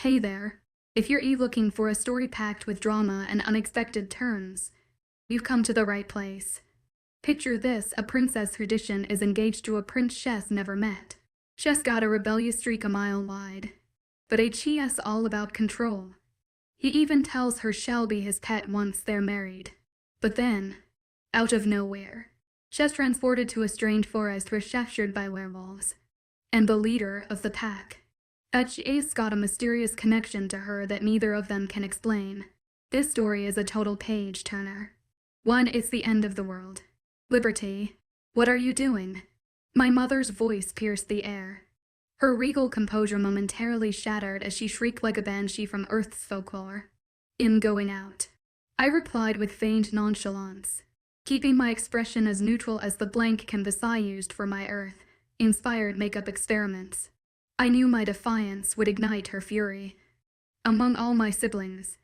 Hey there. If you're looking for a story packed with drama and unexpected turns, you've come to the right place. Picture this: a princess tradition is engaged to a prince she's never met. She's got a rebellious streak a mile wide, but she's all about control. He even tells her she'll be his pet once they're married. But then, out of nowhere, she's transported to a strange forest where she's shared by werewolves, and the leader of the pack. She's got a mysterious connection to her that neither of them can explain. This story is a total page-turner. One, it's the end of the world. Liberty, what are you doing? My mother's voice pierced the air. Her regal composure momentarily shattered as she shrieked like a banshee from Earth's folklore. "I'm going out," I replied with feigned nonchalance, keeping my expression as neutral as the blank canvas I used for my Earth-inspired makeup experiments. I knew my defiance would ignite her fury. Among all my siblings,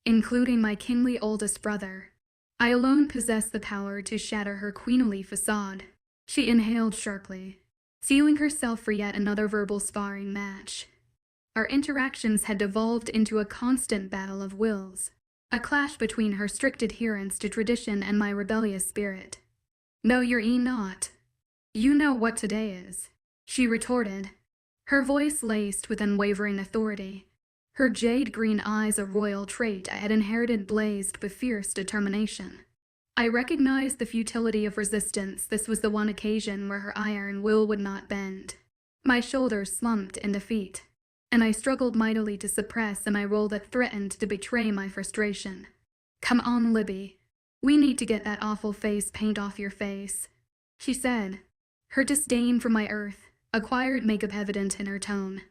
including my kingly oldest brother, I alone possessed the power to shatter her queenly facade. She inhaled sharply, sealing herself for yet another verbal sparring match. Our interactions had devolved into a constant battle of wills, a clash between her strict adherence to tradition and my rebellious spirit. "No, you're not. You know what today is," she retorted, her voice laced with unwavering authority. Her jade-green eyes, a royal trait I had inherited, blazed with fierce determination. I recognized the futility of resistance. This was the one occasion where her iron will would not bend. My shoulders slumped in defeat, and I struggled mightily to suppress an eye roll that threatened to betray my frustration. "Come on, Libby. We need to get that awful face paint off your face," she said, her disdain for my Earth-acquired makeup evident in her tone.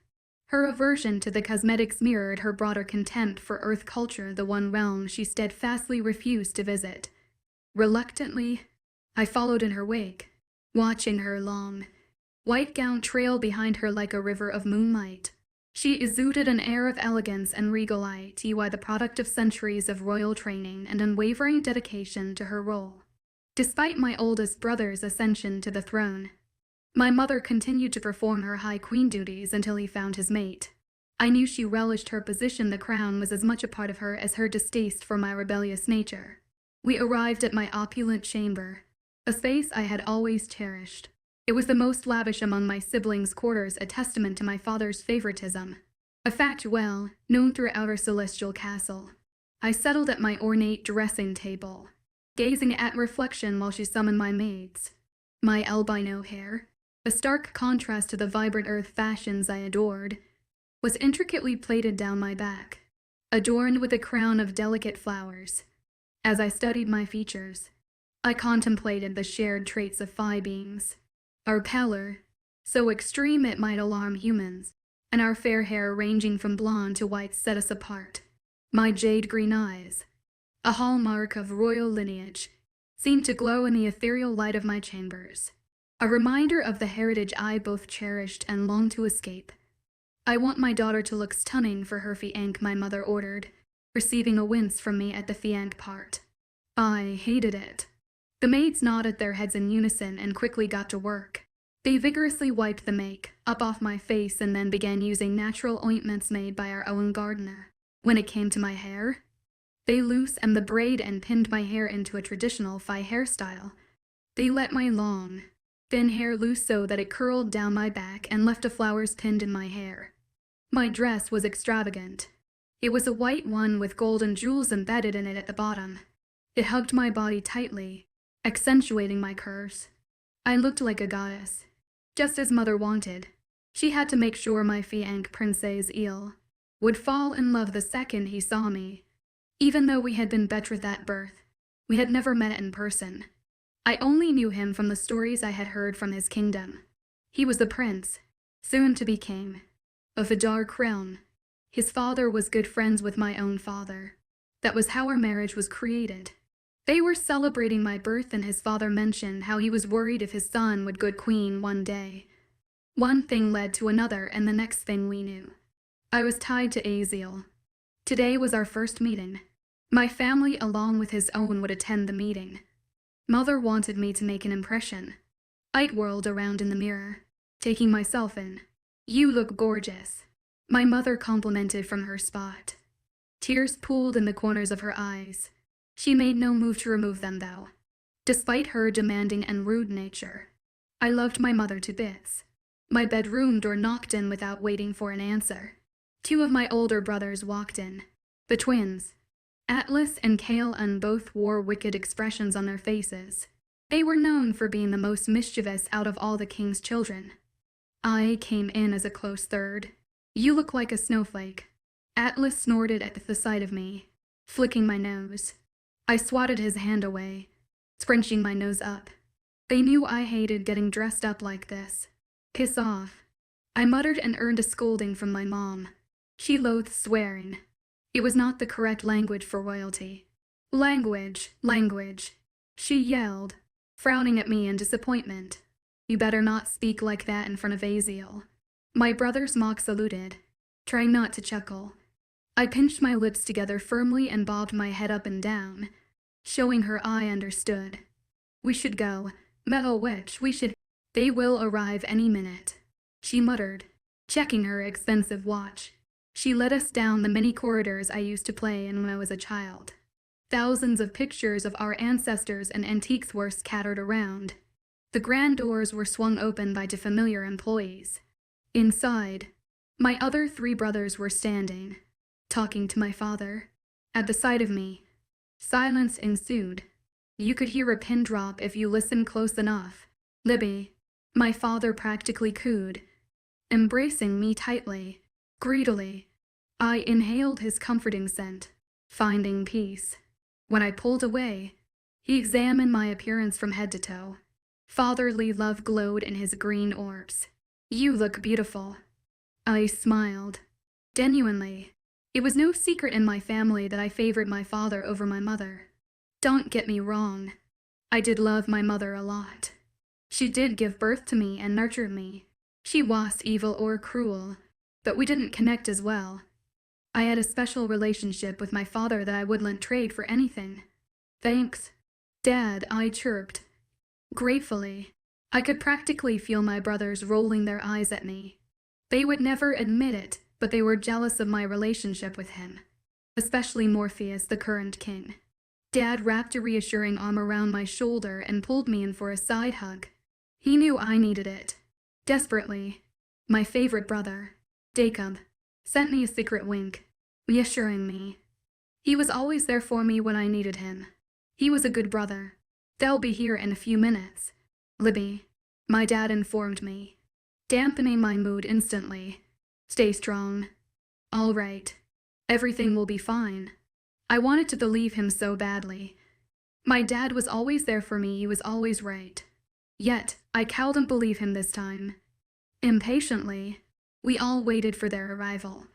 Her aversion to the cosmetics mirrored her broader contempt for Earth culture, the one realm she steadfastly refused to visit. Reluctantly, I followed in her wake, watching her long, white gown trail behind her like a river of moonlight. She exuded an air of elegance and regality, the product of centuries of royal training and unwavering dedication to her role. Despite my oldest brother's ascension to the throne, my mother continued to perform her high queen duties until he found his mate. I knew she relished her position. The crown was as much a part of her as her distaste for my rebellious nature. We arrived at my opulent chamber, a space I had always cherished. It was the most lavish among my siblings' quarters, a testament to my father's favoritism, a fact well known throughout our celestial castle. I settled at my ornate dressing table, gazing at reflection while she summoned my maids. My albino hair, a stark contrast to the vibrant Earth fashions I adored, was intricately plaited down my back, adorned with a crown of delicate flowers. As I studied my features, I contemplated the shared traits of five beings. Our pallor, so extreme it might alarm humans, and our fair hair ranging from blonde to white set us apart. My jade-green eyes, a hallmark of royal lineage, seemed to glow in the ethereal light of my chambers, a reminder of the heritage I both cherished and longed to escape. "I want my daughter to look stunning for her fiancé," my mother ordered, receiving a wince from me at the fiancé part. I hated it. The maids nodded their heads in unison and quickly got to work. They vigorously wiped the make-up off my face and then began using natural ointments made by our own gardener. When it came to my hair, they loosened and the braid and pinned my hair into a traditional Phi hairstyle. They let my long, thin hair loose so that it curled down my back and left the flowers pinned in my hair. My dress was extravagant. It was a white one with golden jewels embedded in it at the bottom. It hugged my body tightly, accentuating my curves. I looked like a goddess, just as mother wanted. She had to make sure my fiancé Princess Eel would fall in love the second he saw me. Even though we had been betrothed at birth, we had never met in person. I only knew him from the stories I had heard from his kingdom. He was the prince, soon to be king, of a dark realm. His father was good friends with my own father. That was how our marriage was created. They were celebrating my birth and his father mentioned how he was worried if his son would good queen one day. One thing led to another, and the next thing we knew, I was tied to Aziel. Today was our first meeting. My family along with his own would attend the meeting. Mother wanted me to make an impression. I whirled around in the mirror, taking myself in. "You look gorgeous." My mother complimented from her spot. Tears pooled in the corners of her eyes. She made no move to remove them, though. Despite her demanding and rude nature, I loved my mother to bits. My bedroom door knocked in without waiting for an answer. 2 of my older brothers walked in. The twins. Atlas and Kale both wore wicked expressions on their faces. They were known for being the most mischievous out of all the king's children. I came in as a close third. "You look like a snowflake." Atlas snorted at the sight of me, flicking my nose. I swatted his hand away, scrunching my nose up. They knew I hated getting dressed up like this. "Piss off," I muttered and earned a scolding from my mom. She loathed swearing. It was not the correct language for royalty. Language, she yelled, frowning at me in disappointment. "You better not speak like that in front of Aziel." My brothers mock saluted, trying not to chuckle. I pinched my lips together firmly and bobbed my head up and down, showing her I understood. "We should go. Metal Witch, we should." "They will arrive any minute," she muttered, checking her expensive watch. She led us down the many corridors I used to play in when I was a child. Thousands of pictures of our ancestors and antiques were scattered around. The grand doors were swung open by familiar employees. Inside, my other 3 brothers were standing, talking to my father. At the sight of me, silence ensued. You could hear a pin drop if you listened close enough. "Libby," my father practically cooed, embracing me tightly. Greedily, I inhaled his comforting scent, finding peace. When I pulled away, he examined my appearance from head to toe. Fatherly love glowed in his green orbs. "You look beautiful." I smiled. Genuinely, it was no secret in my family that I favored my father over my mother. Don't get me wrong, I did love my mother a lot. She did give birth to me and nurture me. She wasn't evil or cruel, but we didn't connect as well. I had a special relationship with my father that I wouldn't trade for anything. "Thanks, Dad," I chirped. Gratefully, I could practically feel my brothers rolling their eyes at me. They would never admit it, but they were jealous of my relationship with him, especially Morpheus, the current king. Dad wrapped a reassuring arm around my shoulder and pulled me in for a side hug. He knew I needed it. Desperately, my favorite brother, Jacob, sent me a secret wink, reassuring me. He was always there for me when I needed him. He was a good brother. "They'll be here in a few minutes, Libby," my dad informed me, dampening my mood instantly. "Stay strong." "All right. Everything will be fine." I wanted to believe him so badly. My dad was always there for me, he was always right. Yet, I couldn't believe him this time. Impatiently, we all waited for their arrival.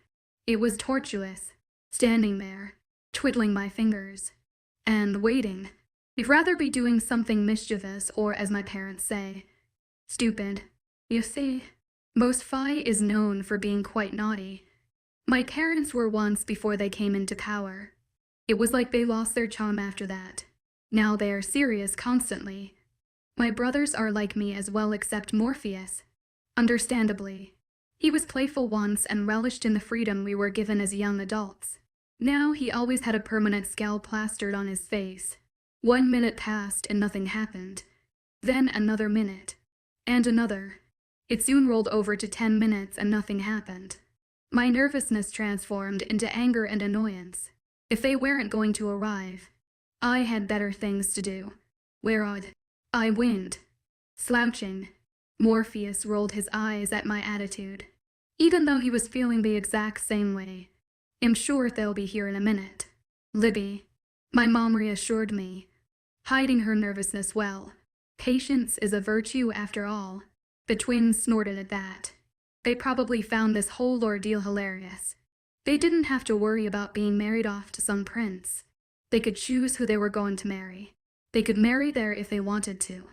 It was tortuous, standing there, twiddling my fingers, and waiting. I'd rather be doing something mischievous or, as my parents say, stupid. You see, most Fae is known for being quite naughty. My parents were once before they came into power. It was like they lost their charm after that. Now they are serious constantly. My brothers are like me as well, except Morpheus. Understandably, he was playful once and relished in the freedom we were given as young adults. Now he always had a permanent scowl plastered on his face. 1 minute passed and nothing happened. Then another minute. And another. It soon rolled over to 10 minutes and nothing happened. My nervousness transformed into anger and annoyance. If they weren't going to arrive, I had better things to do. Where'd I whined? Slouching, Morpheus rolled his eyes at my attitude, even though he was feeling the exact same way. "I'm sure they'll be here in a minute, Libby," my mom reassured me, hiding her nervousness well. Patience is a virtue after all. The twins snorted at that. They probably found this whole ordeal hilarious. They didn't have to worry about being married off to some prince. They could choose who they were going to marry. They could marry there if they wanted to.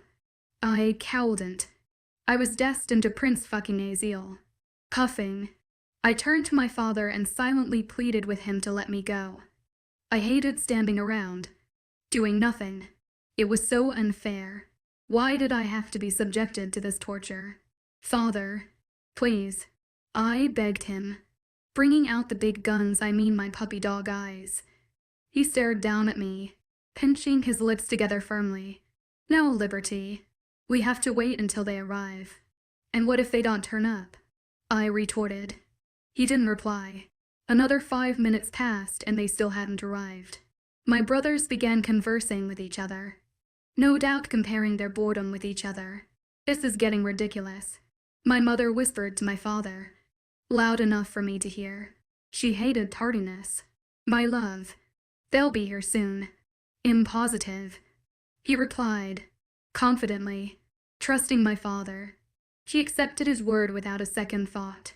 I couldn't. I was destined to Prince fucking Aziel. Puffing, I turned to my father and silently pleaded with him to let me go. I hated standing around, doing nothing. It was so unfair. Why did I have to be subjected to this torture? "Father, please," I begged him. Bringing out the big guns, I mean my puppy dog eyes. He stared down at me, pinching his lips together firmly. "No, Liberty. We have to wait until they arrive." "And what if they don't turn up?" I retorted. He didn't reply. Another 5 minutes passed and they still hadn't arrived. My brothers began conversing with each other, no doubt comparing their boredom with each other. "This is getting ridiculous." My mother whispered to my father, loud enough for me to hear. She hated tardiness. "My love, they'll be here soon." "Impositive," he replied, confidently, trusting my father. He accepted his word without a second thought.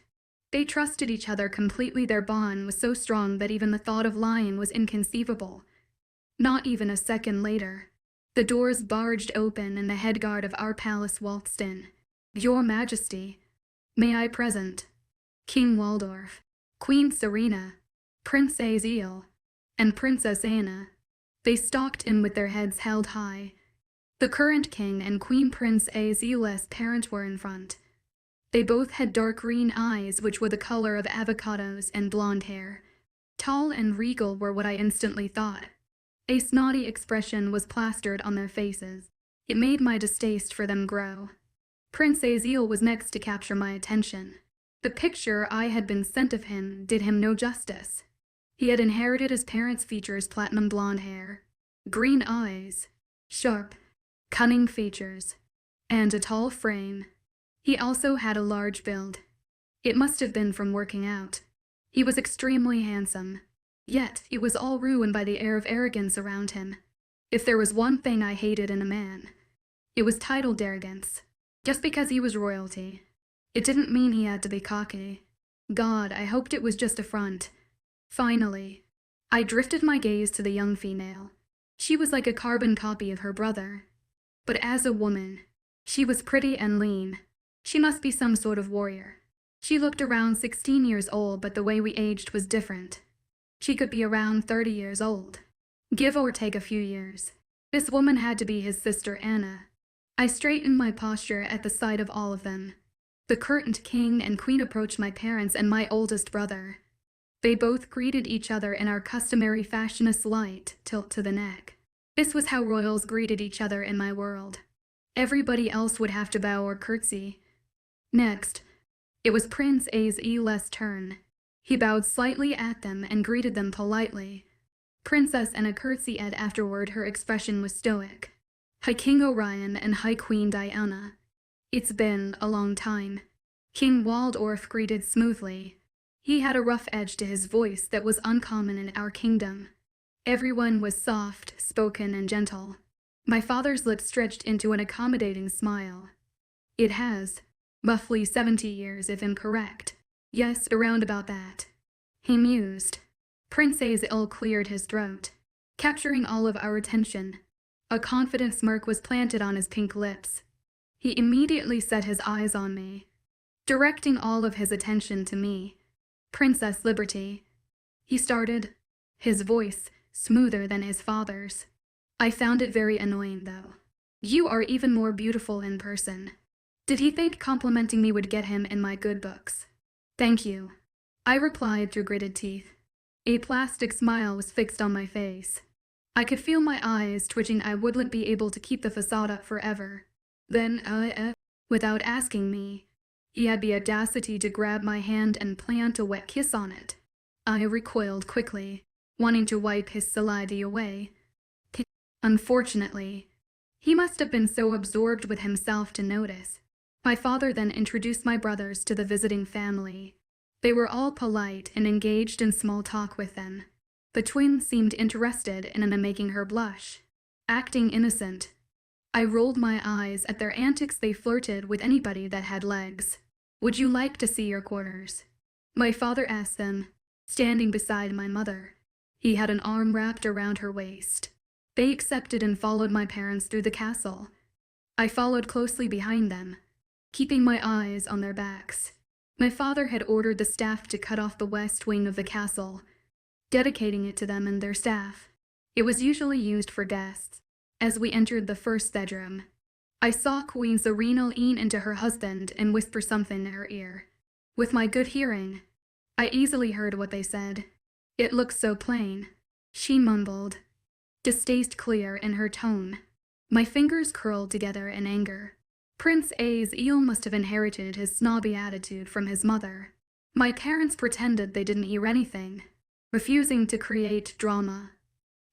They trusted each other completely. Their bond was so strong that even the thought of lying was inconceivable. Not even a second later, the doors barged open and the head guard of our palace waltzed in. "Your Majesty, may I present King Waldorf, Queen Serena, Prince Aziel, and Princess Anna." They stalked in with their heads held high. The current king and Queen Prince Aziel's parents were in front. They both had dark green eyes which were the color of avocados and blonde hair. Tall and regal were what I instantly thought. A snotty expression was plastered on their faces. It made my distaste for them grow. Prince Aziel was next to capture my attention. The picture I had been sent of him did him no justice. He had inherited his parents' features: platinum blonde hair, green eyes, sharp, cunning features, and a tall frame. He also had a large build. It must have been from working out. He was extremely handsome, yet it was all ruined by the air of arrogance around him. If there was one thing I hated in a man, it was titled arrogance. Just because he was royalty, it didn't mean he had to be cocky. God, I hoped it was just a front. Finally, I drifted my gaze to the young female. She was like a carbon copy of her brother. But as a woman, she was pretty and lean. She must be some sort of warrior. She looked around 16 years old, but the way we aged was different. She could be around 30 years old, give or take a few years. This woman had to be his sister Anna. I straightened my posture at the sight of all of them. The current king and queen approached my parents and my oldest brother. They both greeted each other in our customary fashion, a slight tilt to the neck. This was how royals greeted each other in my world. Everybody else would have to bow or curtsy. Next, it was Prince Aziel's turn. He bowed slightly at them and greeted them politely. Princess Anna curtsied afterward. Her expression was stoic. "Hi King Orion and hi Queen Diana. It's been a long time." King Waldorf greeted smoothly. He had a rough edge to his voice that was uncommon in our kingdom. Everyone was soft-spoken and gentle. My father's lips stretched into an accommodating smile. "It has roughly 70 years, if incorrect." "Yes, around about that," he mused. Prince Aziel cleared his throat, capturing all of our attention. A confident smirk was planted on his pink lips. He immediately set his eyes on me, directing all of his attention to me. "Princess Liberty," he started, his voice smoother than his father's. I found it very annoying, though. "You are even more beautiful in person." Did he think complimenting me would get him in my good books? "Thank you," I replied through gritted teeth. A plastic smile was fixed on my face. I could feel my eyes twitching. I wouldn't be able to keep the facade up forever. Then, without asking me, he had the audacity to grab my hand and plant a wet kiss on it. I recoiled quickly, wanting to wipe his saliva away. Unfortunately, he must have been so absorbed with himself to notice. My father then introduced my brothers to the visiting family. They were all polite and engaged in small talk with them. The twins seemed interested in Anna, making her blush, acting innocent. I rolled my eyes at their antics. They flirted with anybody that had legs. "Would you like to see your quarters?" my father asked them, standing beside my mother. He had an arm wrapped around her waist. They accepted and followed my parents through the castle. I followed closely behind them, keeping my eyes on their backs. My father had ordered the staff to cut off the west wing of the castle, dedicating it to them and their staff. It was usually used for guests. As we entered the first bedroom, I saw Queen Serena lean into her husband and whisper something in her ear. With my good hearing, I easily heard what they said. It looks so plain. She mumbled, distaste clear in her tone. My fingers curled together in anger. Prince A's eel must have inherited his snobby attitude from his mother. My parents pretended they didn't hear anything, refusing to create drama.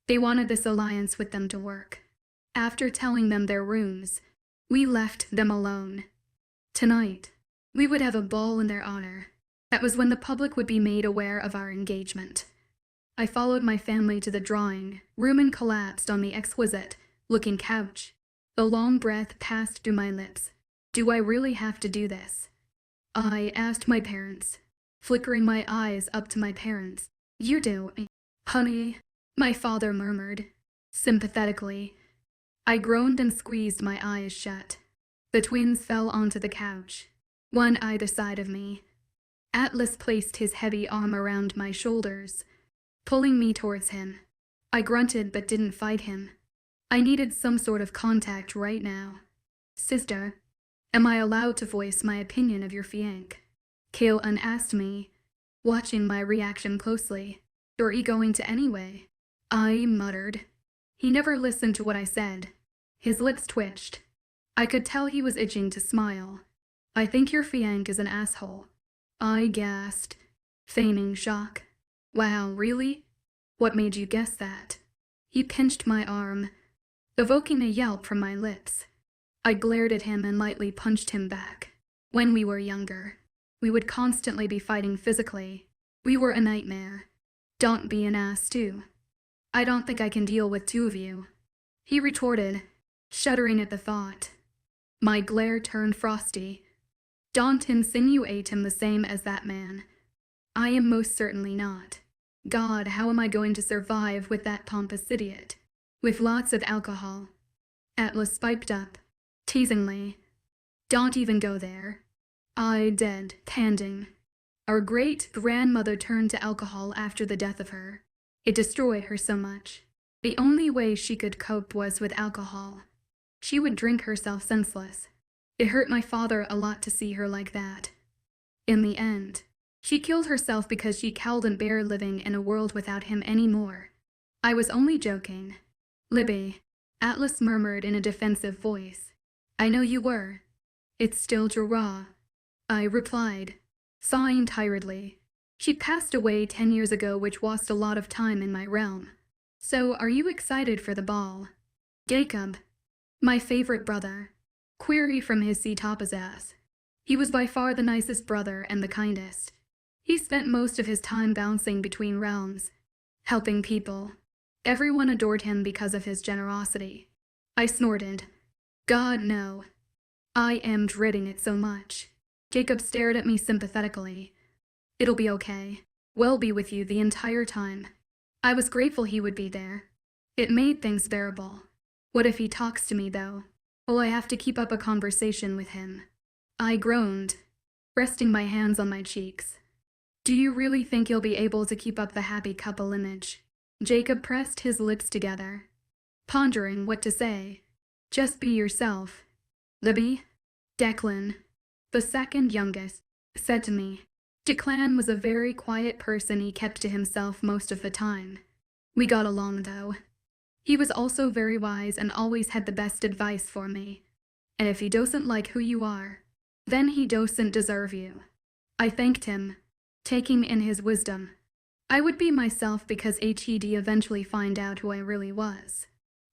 They wanted this alliance with them to work. After telling them their rooms, we left them alone. Tonight, we would have a ball in their honor. That was when the public would be made aware of our engagement. I followed my family to the drawing room and collapsed on the exquisite-looking couch. The long breath passed through my lips. Do I really have to do this? I asked my parents, flickering my eyes up to my parents. You do, honey, my father murmured, sympathetically. I groaned and squeezed my eyes shut. The twins fell onto the couch, one either side of me. Atlas placed his heavy arm around my shoulders, pulling me towards him. I grunted but didn't fight him. I needed some sort of contact right now. Sister, am I allowed to voice my opinion of your fiancé? Kaelan asked me, watching my reaction closely. You're going to anyway? I muttered. He never listened to what I said. His lips twitched. I could tell he was itching to smile. I think your fiancé is an asshole. I gasped, feigning shock. Wow, really? What made you guess that? He pinched my arm, evoking a yelp from my lips. I glared at him and lightly punched him back. When we were younger, we would constantly be fighting physically. We were a nightmare. Don't be an ass too. I don't think I can deal with two of you, he retorted, shuddering at the thought. My glare turned frosty. Don't insinuate him the same as that man. I am most certainly not. God, how am I going to survive with that pompous idiot? With lots of alcohol. Atlas piped up, teasingly. Don't even go there. I dead, panting. Our great-grandmother turned to alcohol after the death of her. It destroyed her so much. The only way she could cope was with alcohol. She would drink herself senseless. It hurt my father a lot to see her like that. In the end, she killed herself because she couldn't bear living in a world without him anymore. I was only joking. Libby, Atlas murmured in a defensive voice. I know you were. It's still raw. I replied, sighing tiredly. She passed away 10 years ago, which lost a lot of time in my realm. So, are you excited for the ball? Jacob, my favorite brother. Query from his C-Tapa's ass. He was by far the nicest brother and the kindest. He spent most of his time bouncing between realms, helping people. Everyone adored him because of his generosity. I snorted. God, no. I am dreading it so much. Jacob stared at me sympathetically. It'll be okay. We'll be with you the entire time. I was grateful he would be there. It made things bearable. What if he talks to me, though? Will I have to keep up a conversation with him? I groaned, resting my hands on my cheeks. Do you really think you'll be able to keep up the happy couple image? Jacob pressed his lips together, pondering what to say. Just be yourself. Libby, Declan, the second youngest, said to me. Declan was a very quiet person. He kept to himself most of the time. We got along, though. He was also very wise and always had the best advice for me. And if he doesn't like who you are, then he doesn't deserve you. I thanked him, taking in his wisdom. I would be myself because he'd eventually find out who I really was.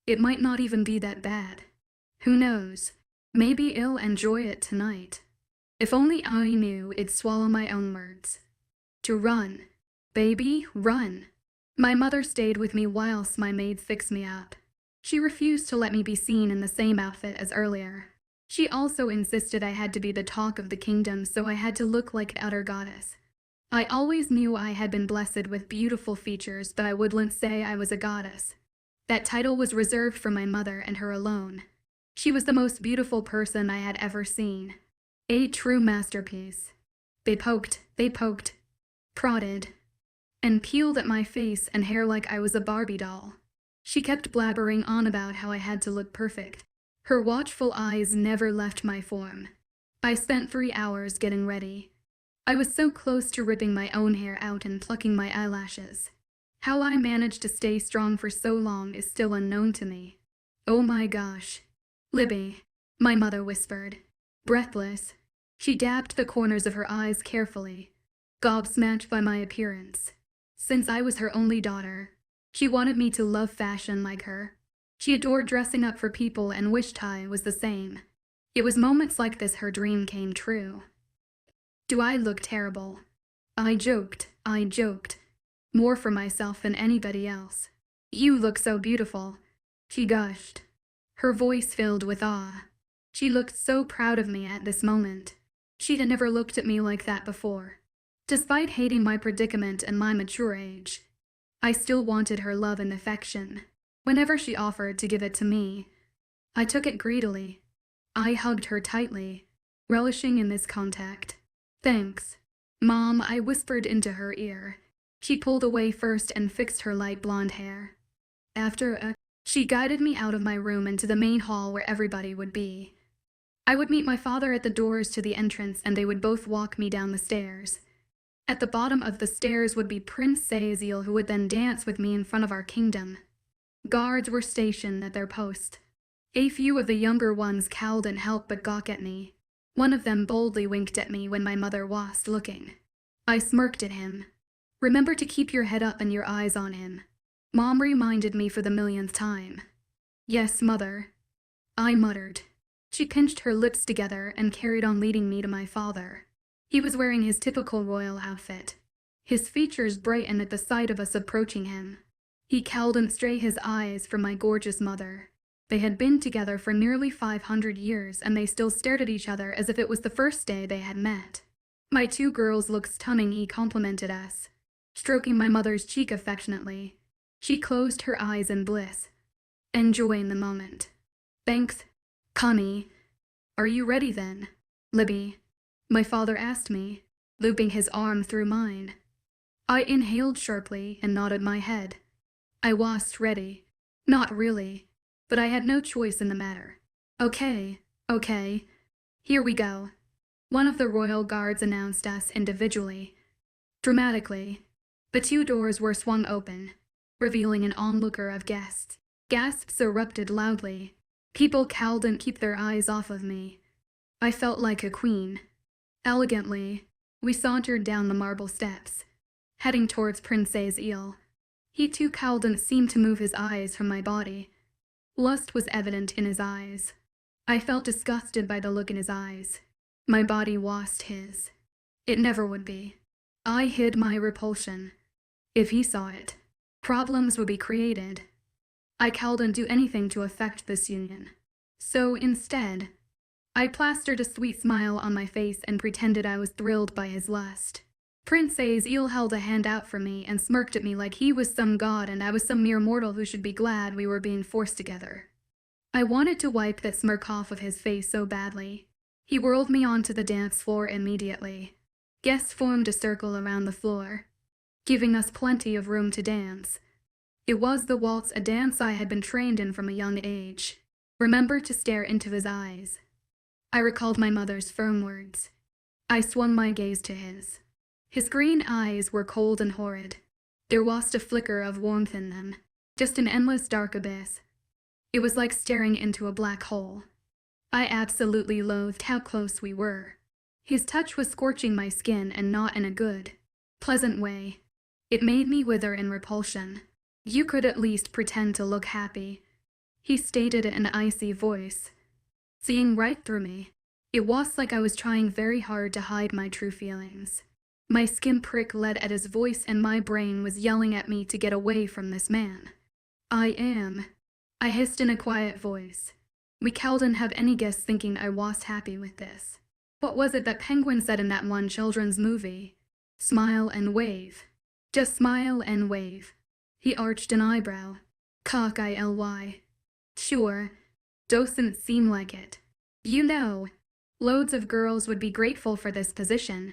It might not even be that bad. Who knows? Maybe I'll enjoy it tonight. If only I knew it'd swallow my own words. To run. Baby, run. My mother stayed with me whilst my maid fixed me up. She refused to let me be seen in the same outfit as earlier. She also insisted I had to be the talk of the kingdom, so I had to look like an utter goddess. I always knew I had been blessed with beautiful features, but I wouldn't say I was a goddess. That title was reserved for my mother and her alone. She was the most beautiful person I had ever seen. A true masterpiece. They poked, prodded, and peeled at my face and hair like I was a Barbie doll. She kept blabbering on about how I had to look perfect. Her watchful eyes never left my form. I spent 3 hours getting ready. I was so close to ripping my own hair out and plucking my eyelashes. How I managed to stay strong for so long is still unknown to me. Oh my gosh. Libby, my mother whispered. Breathless, she dabbed the corners of her eyes carefully, gobsmacked by my appearance. Since I was her only daughter, she wanted me to love fashion like her. She adored dressing up for people and wished I was the same. It was moments like this her dream came true. Do I look terrible? I joked. More for myself than anybody else. You look so beautiful, she gushed, her voice filled with awe. She looked so proud of me at this moment. She'd never looked at me like that before. Despite hating my predicament and my mature age, I still wanted her love and affection. Whenever she offered to give it to me, I took it greedily. I hugged her tightly, relishing in this contact. Thanks, Mom, I whispered into her ear. She pulled away first and fixed her light blonde hair. She guided me out of my room into the main hall where everybody would be. I would meet my father at the doors to the entrance and they would both walk me down the stairs. At the bottom of the stairs would be Prince Saziel, who would then dance with me in front of our kingdom. Guards were stationed at their post. A few of the younger ones cowled and helped but gawked at me. One of them boldly winked at me when my mother wasn't looking. I smirked at him. Remember to keep your head up and your eyes on him. Mom reminded me for the millionth time. Yes, Mother, I muttered. She pinched her lips together and carried on leading me to my father. He was wearing his typical royal outfit. His features brightened at the sight of us approaching him. He cowled and stray his eyes from my gorgeous mother. They had been together for nearly 500 years and they still stared at each other as if it was the first day they had met. My two girls looked stunning, he complimented us, stroking my mother's cheek affectionately. She closed her eyes in bliss, enjoying the moment. Thanks, Connie. Are you ready then, Libby? My father asked me, looping his arm through mine. I inhaled sharply and nodded my head. I was ready. Not really, but I had no choice in the matter. Okay. Here we go. One of the royal guards announced us individually. Dramatically, the two doors were swung open, revealing an onlooker of guests. Gasps erupted loudly. People cowled and kept their eyes off of me. I felt like a queen. Elegantly, we sauntered down the marble steps, heading towards Prince Saziel. He too cowled and seemed to move his eyes from my body. Lust was evident in his eyes. I felt disgusted by the look in his eyes. My body washed his. It never would be. I hid my repulsion. If he saw it, problems would be created. I cowled and do anything to affect this union. So instead, I plastered a sweet smile on my face and pretended I was thrilled by his lust. Prince Saziel held a hand out for me and smirked at me like he was some god and I was some mere mortal who should be glad we were being forced together. I wanted to wipe that smirk off of his face so badly. He whirled me onto the dance floor immediately. Guests formed a circle around the floor, giving us plenty of room to dance. It was the waltz, a dance I had been trained in from a young age. Remember to stare into his eyes. I recalled my mother's firm words. I swung my gaze to his. His green eyes were cold and horrid. There was a flicker of warmth in them, just an endless dark abyss. It was like staring into a black hole. I absolutely loathed how close we were. His touch was scorching my skin and not in a good, pleasant way. It made me wither in repulsion. You could at least pretend to look happy, he stated in an icy voice, seeing right through me. It was like I was trying very hard to hide my true feelings. My skin prick led at his voice and my brain was yelling at me to get away from this man. I hissed in a quiet voice. We couldn't have any guess thinking I was happy with this. What was it that Penguin said in that one children's movie? Smile and wave. Just smile and wave. He arched an eyebrow. Cock ILY. Sure. Doesn't seem like it. You know, loads of girls would be grateful for this position.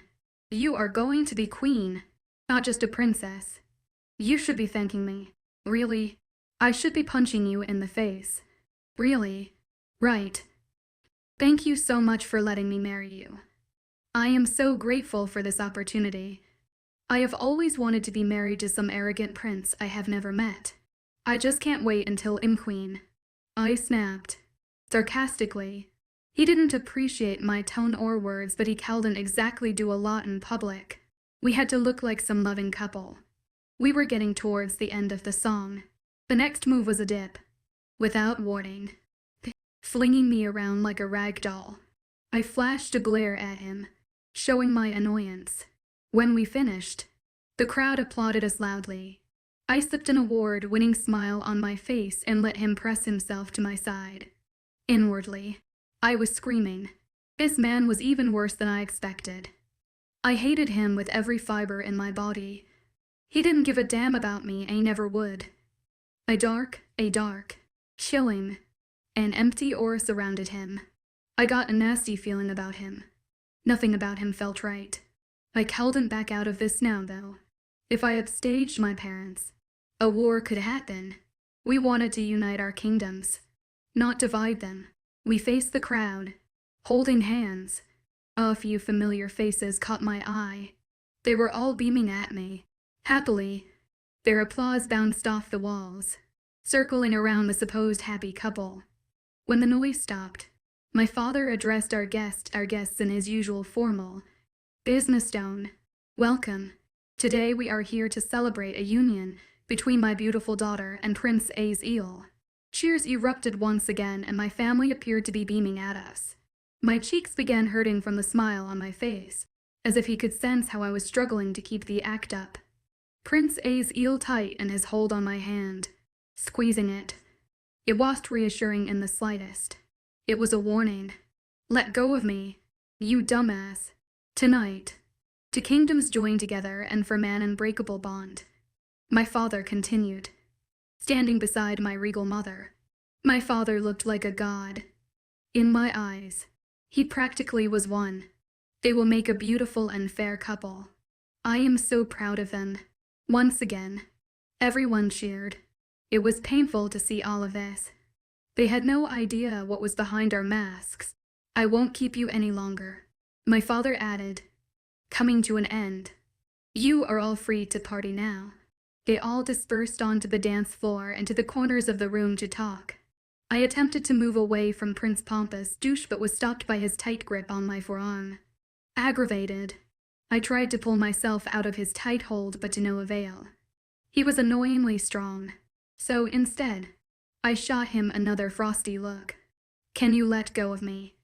You are going to be queen, not just a princess. You should be thanking me. Really? I should be punching you in the face. Really? Right. Thank you so much for letting me marry you. I am so grateful for this opportunity. I have always wanted to be married to some arrogant prince I have never met. I just can't wait until I'm queen. I snapped. Sarcastically. He didn't appreciate my tone or words, but he couldn't exactly do a lot in public. We had to look like some loving couple. We were getting towards the end of the song. The next move was a dip. Without warning. Flinging me around like a rag doll. I flashed a glare at him, showing my annoyance. When we finished, the crowd applauded us loudly. I sipped an award-winning smile on my face and let him press himself to my side. Inwardly, I was screaming. This man was even worse than I expected. I hated him with every fiber in my body. He didn't give a damn about me and never would. A dark, chilling, and empty aura surrounded him. I got a nasty feeling about him. Nothing about him felt right. I couldn't back out of this now, though. If I upstaged my parents, a war could happen. We wanted to unite our kingdoms, not divide them. We faced the crowd, holding hands. A few familiar faces caught my eye. They were all beaming at me, happily. Their applause bounced off the walls, circling around the supposed happy couple. When the noise stopped, my father addressed our guests in his usual formal, business tone. Welcome. Today we are here to celebrate a union between my beautiful daughter and Prince Aziel. Cheers erupted once again, and my family appeared to be beaming at us. My cheeks began hurting from the smile on my face, as if he could sense how I was struggling to keep the act up. Prince Aziel tightened his hold on my hand, squeezing it. It wasn't reassuring in the slightest. It was a warning. Let go of me, you dumbass. Tonight, two kingdoms join together and form an unbreakable bond. My father continued, standing beside my regal mother. My father looked like a god. In my eyes, he practically was one. They will make a beautiful and fair couple. I am so proud of them. Once again, everyone cheered. It was painful to see all of this. They had no idea what was behind our masks. I won't keep you any longer, my father added, coming to an end. You are all free to party now. They all dispersed onto the dance floor and to the corners of the room to talk. I attempted to move away from Prince Pompous Douche but was stopped by his tight grip on my forearm. Aggravated, I tried to pull myself out of his tight hold but to no avail. He was annoyingly strong, so instead, I shot him another frosty look. Can you let go of me?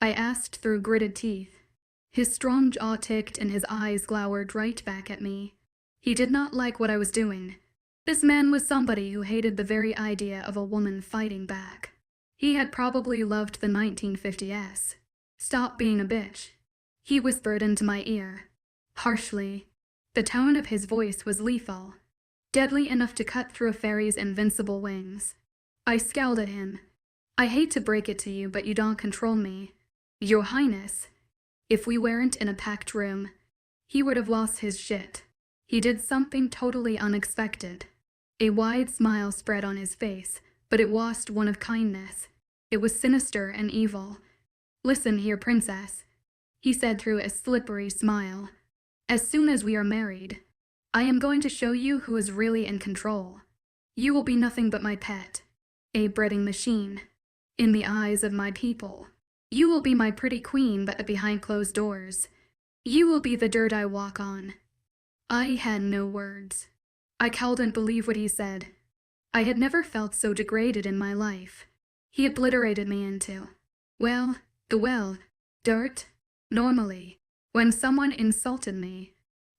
I asked through gritted teeth. His strong jaw ticked and his eyes glowered right back at me. He did not like what I was doing. This man was somebody who hated the very idea of a woman fighting back. He had probably loved the 1950s. Stop being a bitch, he whispered into my ear, harshly. The tone of his voice was lethal, deadly enough to cut through a fairy's invincible wings. I scowled at him. I hate to break it to you, but you don't control me. Your Highness. If we weren't in a packed room, he would have lost his shit. He did something totally unexpected. A wide smile spread on his face, but it wasn't one of kindness. It was sinister and evil. Listen here, princess, he said through a slippery smile. As soon as we are married, I am going to show you who is really in control. You will be nothing but my pet, a breeding machine. In the eyes of my people, you will be my pretty queen, but behind closed doors, you will be the dirt I walk on. I had no words. I couldn't believe what he said. I had never felt so degraded in my life. He obliterated me into, dirt. Normally, when someone insulted me,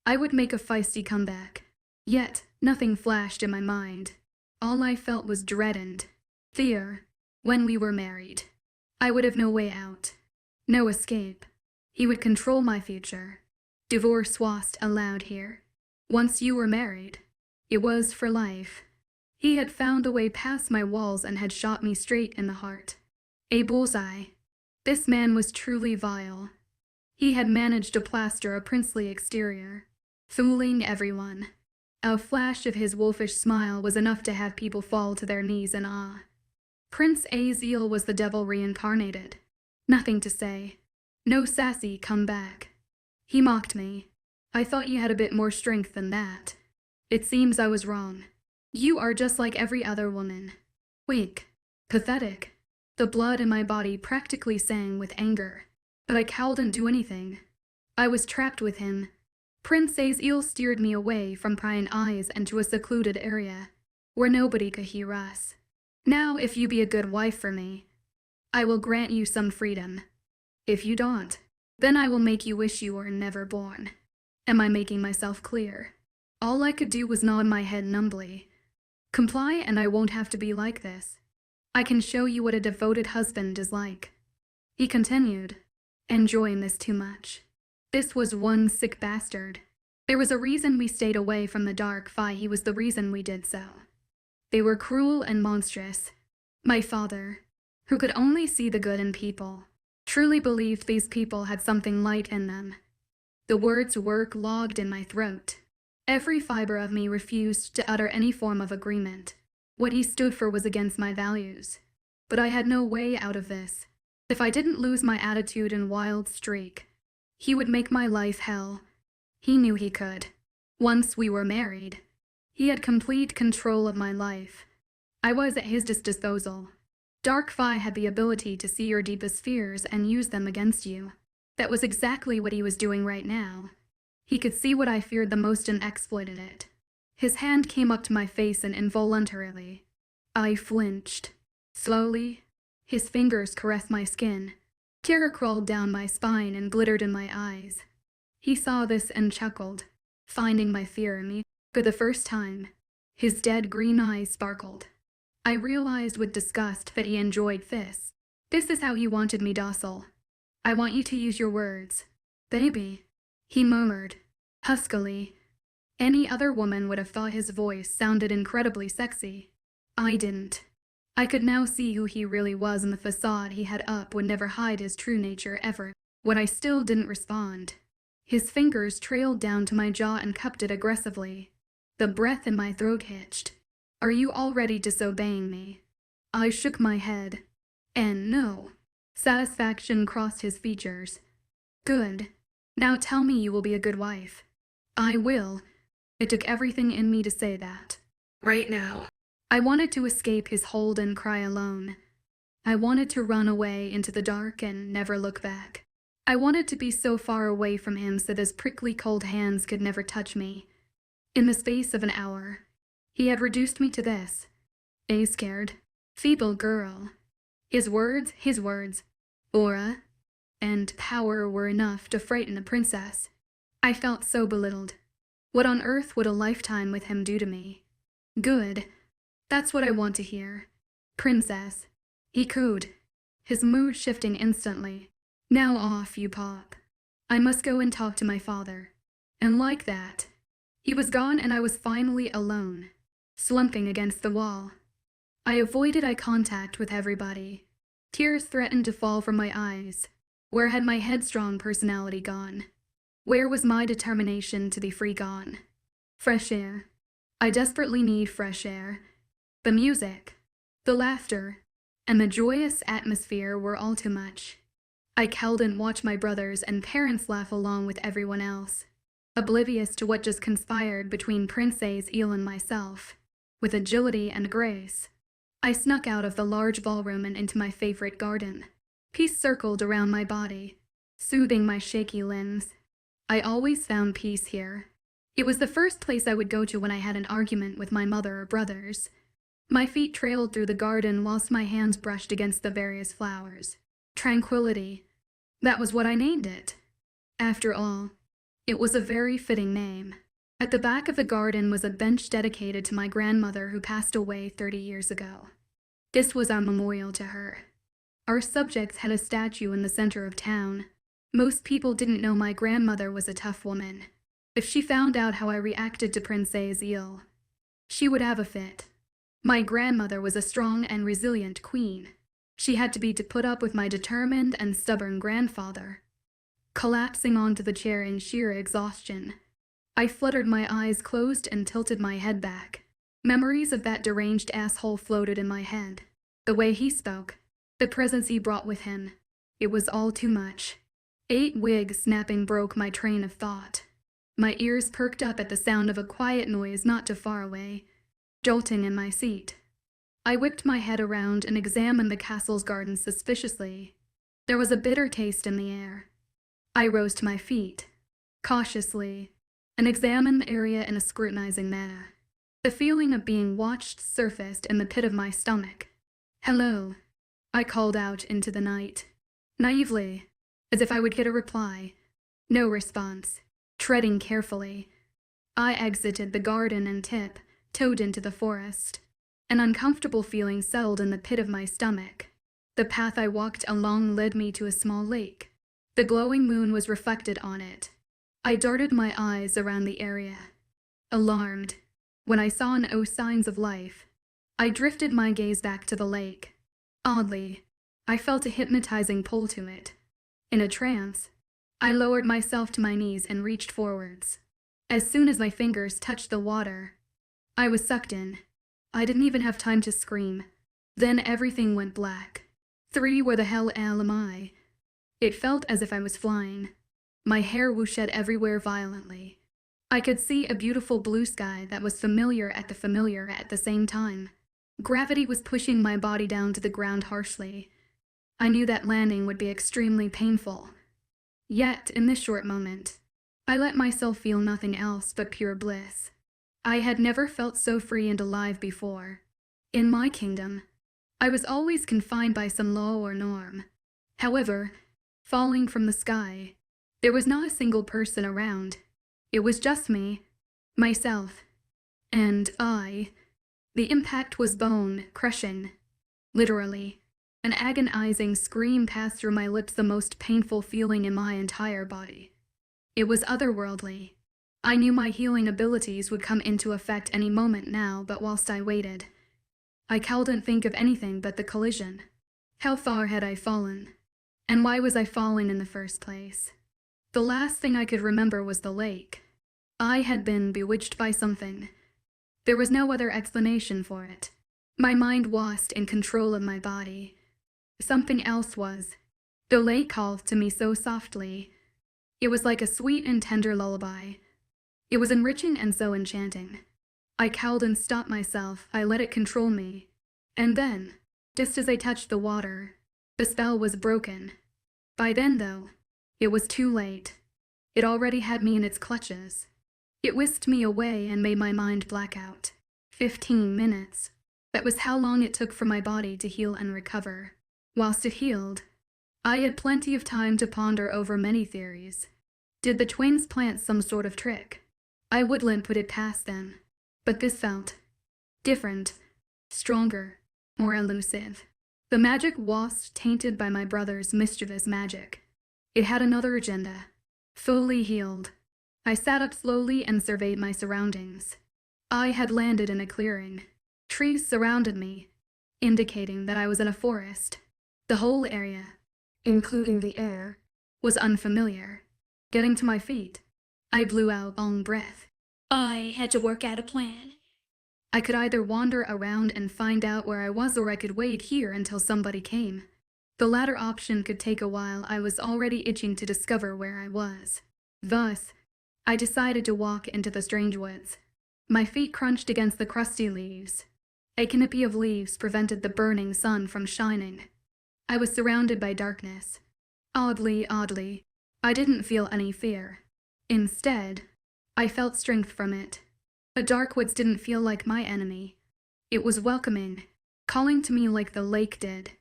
I would make a feisty comeback. Yet, nothing flashed in my mind. All I felt was dread and fear. When we were married, I would have no way out, no escape. He would control my future. Divorce wasn't allowed here. Once you were married, it was for life. He had found a way past my walls and had shot me straight in the heart. A bullseye. This man was truly vile. He had managed to plaster a princely exterior, fooling everyone. A flash of his wolfish smile was enough to have people fall to their knees in awe. Prince Aziel was the devil reincarnated. Nothing to say. No sassy comeback. He mocked me. I thought you had a bit more strength than that. It seems I was wrong. You are just like every other woman. Weak. Pathetic. The blood in my body practically sang with anger. But I couldn't do anything. I was trapped with him. Prince Aziel steered me away from prying eyes into a secluded area, where nobody could hear us. Now, if you be a good wife for me, I will grant you some freedom. If you don't, then I will make you wish you were never born. Am I making myself clear? All I could do was nod my head numbly. Comply and I won't have to be like this. I can show you what a devoted husband is like. He continued, enjoying this too much. This was one sick bastard. There was a reason we stayed away from the dark fae. He was the reason we did so. They were cruel and monstrous. My father, who could only see the good in people, truly believed these people had something light in them. The words were clogged in my throat. Every fiber of me refused to utter any form of agreement. What he stood for was against my values. But I had no way out of this. If I didn't lose my attitude and wild streak, he would make my life hell. He knew he could. Once we were married, he had complete control of my life. I was at his disposal. Dark fae had the ability to see your deepest fears and use them against you. That was exactly what he was doing right now. He could see what I feared the most and exploited it. His hand came up to my face and involuntarily, I flinched. Slowly, his fingers caressed my skin. Terror crawled down my spine and glittered in my eyes. He saw this and chuckled, finding my fear in me for the first time. His dead green eyes sparkled. I realized with disgust that he enjoyed this. This is how he wanted me docile. I want you to use your words. Baby, he murmured, huskily. Any other woman would have thought his voice sounded incredibly sexy. I didn't. I could now see who he really was, and the facade he had up would never hide his true nature ever. When I still didn't respond, his fingers trailed down to my jaw and cupped it aggressively. The breath in my throat hitched. Are you already disobeying me? I shook my head. And no. Satisfaction crossed his features. Good. Now tell me you will be a good wife. I will. It took everything in me to say that. Right now. I wanted to escape his hold and cry alone. I wanted to run away into the dark and never look back. I wanted to be so far away from him so his prickly cold hands could never touch me. In the space of an hour, he had reduced me to this, a scared, feeble girl. His words, aura, and power were enough to frighten a princess. I felt so belittled. What on earth would a lifetime with him do to me? Good. That's what I want to hear. Princess. He cooed, his mood shifting instantly. Now off, you pop. I must go and talk to my father. And like that, he was gone and I was finally alone, slumping against the wall. I avoided eye contact with everybody. Tears threatened to fall from my eyes. Where had my headstrong personality gone? Where was my determination to be free gone? Fresh air. I desperately need fresh air. The music, the laughter, and the joyous atmosphere were all too much. I couldn't watch my brothers and parents laugh along with everyone else, oblivious to what just conspired between Prince Aziel and myself. With agility and grace, I snuck out of the large ballroom and into my favorite garden. Peace circled around my body, soothing my shaky limbs. I always found peace here. It was the first place I would go to when I had an argument with my mother or brothers. My feet trailed through the garden whilst my hands brushed against the various flowers. Tranquility. That was what I named it. After all, it was a very fitting name. At the back of the garden was a bench dedicated to my grandmother who passed away 30 years ago. This was our memorial to her. Our subjects had a statue in the center of town. Most people didn't know my grandmother was a tough woman. If she found out how I reacted to Prince Aziel, she would have a fit. My grandmother was a strong and resilient queen. She had to be to put up with my determined and stubborn grandfather. Collapsing onto the chair in sheer exhaustion, I fluttered my eyes closed and tilted my head back. Memories of that deranged asshole floated in my head. The way he spoke, the presence he brought with him, it was all too much. 8 wig snapping broke my train of thought. My ears perked up at the sound of a quiet noise not too far away, jolting in my seat. I whipped my head around and examined the castle's garden suspiciously. There was a bitter taste in the air. I rose to my feet, cautiously, and examined the area in a scrutinizing manner. The feeling of being watched surfaced in the pit of my stomach. "Hello," I called out into the night, naively, as if I would get a reply. No response. Treading carefully, I exited the garden and tiptoed into the forest. An uncomfortable feeling settled in the pit of my stomach. The path I walked along led me to a small lake. The glowing moon was reflected on it. I darted my eyes around the area, alarmed. When I saw no signs of life, I drifted my gaze back to the lake. Oddly, I felt a hypnotizing pull to it. In a trance, I lowered myself to my knees and reached forwards. As soon as my fingers touched the water, I was sucked in. I didn't even have time to scream. Then everything went black. 3 Where the hell am I? It felt as if I was flying. My hair whooshed everywhere violently. I could see a beautiful blue sky that was familiar at the same time. Gravity was pushing my body down to the ground harshly. I knew that landing would be extremely painful. Yet, in this short moment, I let myself feel nothing else but pure bliss. I had never felt so free and alive before. In my kingdom, I was always confined by some law or norm. However, falling from the sky, there was not a single person around. It was just me, myself, and I. The impact was bone-crushing. Literally. An agonizing scream passed through my lips, the most painful feeling in my entire body. It was otherworldly. I knew my healing abilities would come into effect any moment now, but whilst I waited, I couldn't think of anything but the collision. How far had I fallen? And why was I falling in the first place? The last thing I could remember was the lake. I had been bewitched by something. There was no other explanation for it. My mind lost in control of my body. Something else was. The lake called to me so softly. It was like a sweet and tender lullaby. It was enriching and so enchanting. I cowed and stopped myself. I let it control me. And then, just as I touched the water, the spell was broken. By then, though, it was too late. It already had me in its clutches. It whisked me away and made my mind black out. 15 minutes. That was how long it took for my body to heal and recover. Whilst it healed, I had plenty of time to ponder over many theories. Did the twins plant some sort of trick? I wouldn't put it past them. But this felt different, stronger, more elusive. The magic was tainted by my brother's mischievous magic. It had another agenda. Fully healed, I sat up slowly and surveyed my surroundings. I had landed in a clearing. Trees surrounded me, indicating that I was in a forest. The whole area, including the air, was unfamiliar. Getting to my feet, I blew out a long breath. I had to work out a plan. I could either wander around and find out where I was, or I could wait here until somebody came. The latter option could take a while. I was already itching to discover where I was. Thus, I decided to walk into the strange woods. My feet crunched against the crusty leaves. A canopy of leaves prevented the burning sun from shining. I was surrounded by darkness. Oddly, I didn't feel any fear. Instead, I felt strength from it. The dark woods didn't feel like my enemy. It was welcoming, calling to me like the lake did.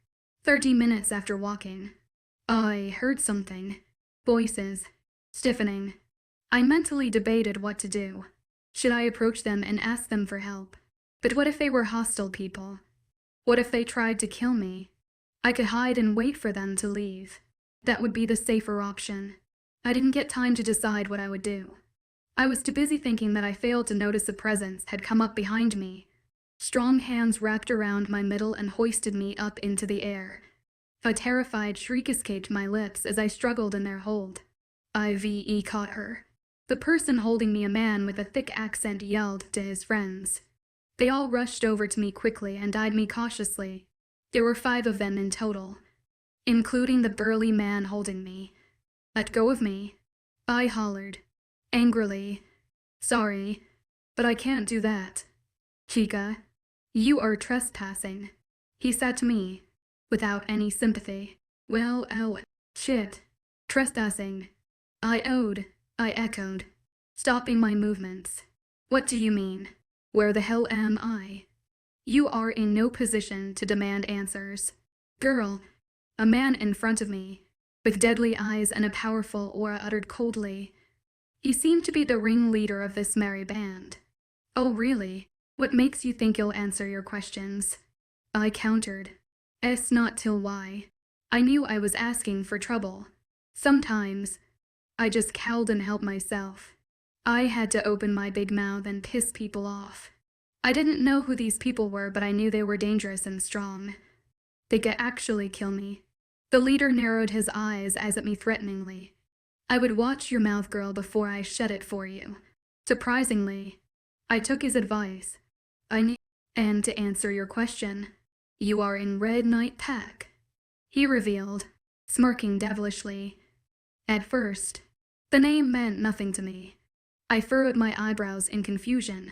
30 minutes after walking, I heard something. Voices. Stiffening. I mentally debated what to do. Should I approach them and ask them for help? But what if they were hostile people? What if they tried to kill me? I could hide and wait for them to leave. That would be the safer option. I didn't get time to decide what I would do. I was too busy thinking that I failed to notice a presence had come up behind me. Strong hands wrapped around my middle and hoisted me up into the air. A terrified shriek escaped my lips as I struggled in their hold. I caught her. The person holding me, a man with a thick accent, yelled to his friends. They all rushed over to me quickly and eyed me cautiously. There were 5 of them in total, including the burly man holding me. Let go of me. I hollered, angrily. Sorry, but I can't do that. Chica, you are trespassing, he said to me, without any sympathy. Well, oh, shit. Trespassing. I echoed, stopping my movements. What do you mean? Where the hell am I? You are in no position to demand answers. Girl, a man in front of me, with deadly eyes and a powerful aura, uttered coldly. He seemed to be the ringleader of this merry band. Oh really? What makes you think you'll answer your questions? I countered. S not till why. I knew I was asking for trouble. Sometimes, I just cowed and helped myself. I had to open my big mouth and piss people off. I didn't know who these people were, but I knew they were dangerous and strong. They could actually kill me. The leader narrowed his eyes at me threateningly. I would watch your mouth, girl, before I shut it for you. Surprisingly, I took his advice. And to answer your question, you are in Red Knight Pack, he revealed, smirking devilishly. At first, the name meant nothing to me. I furrowed my eyebrows in confusion.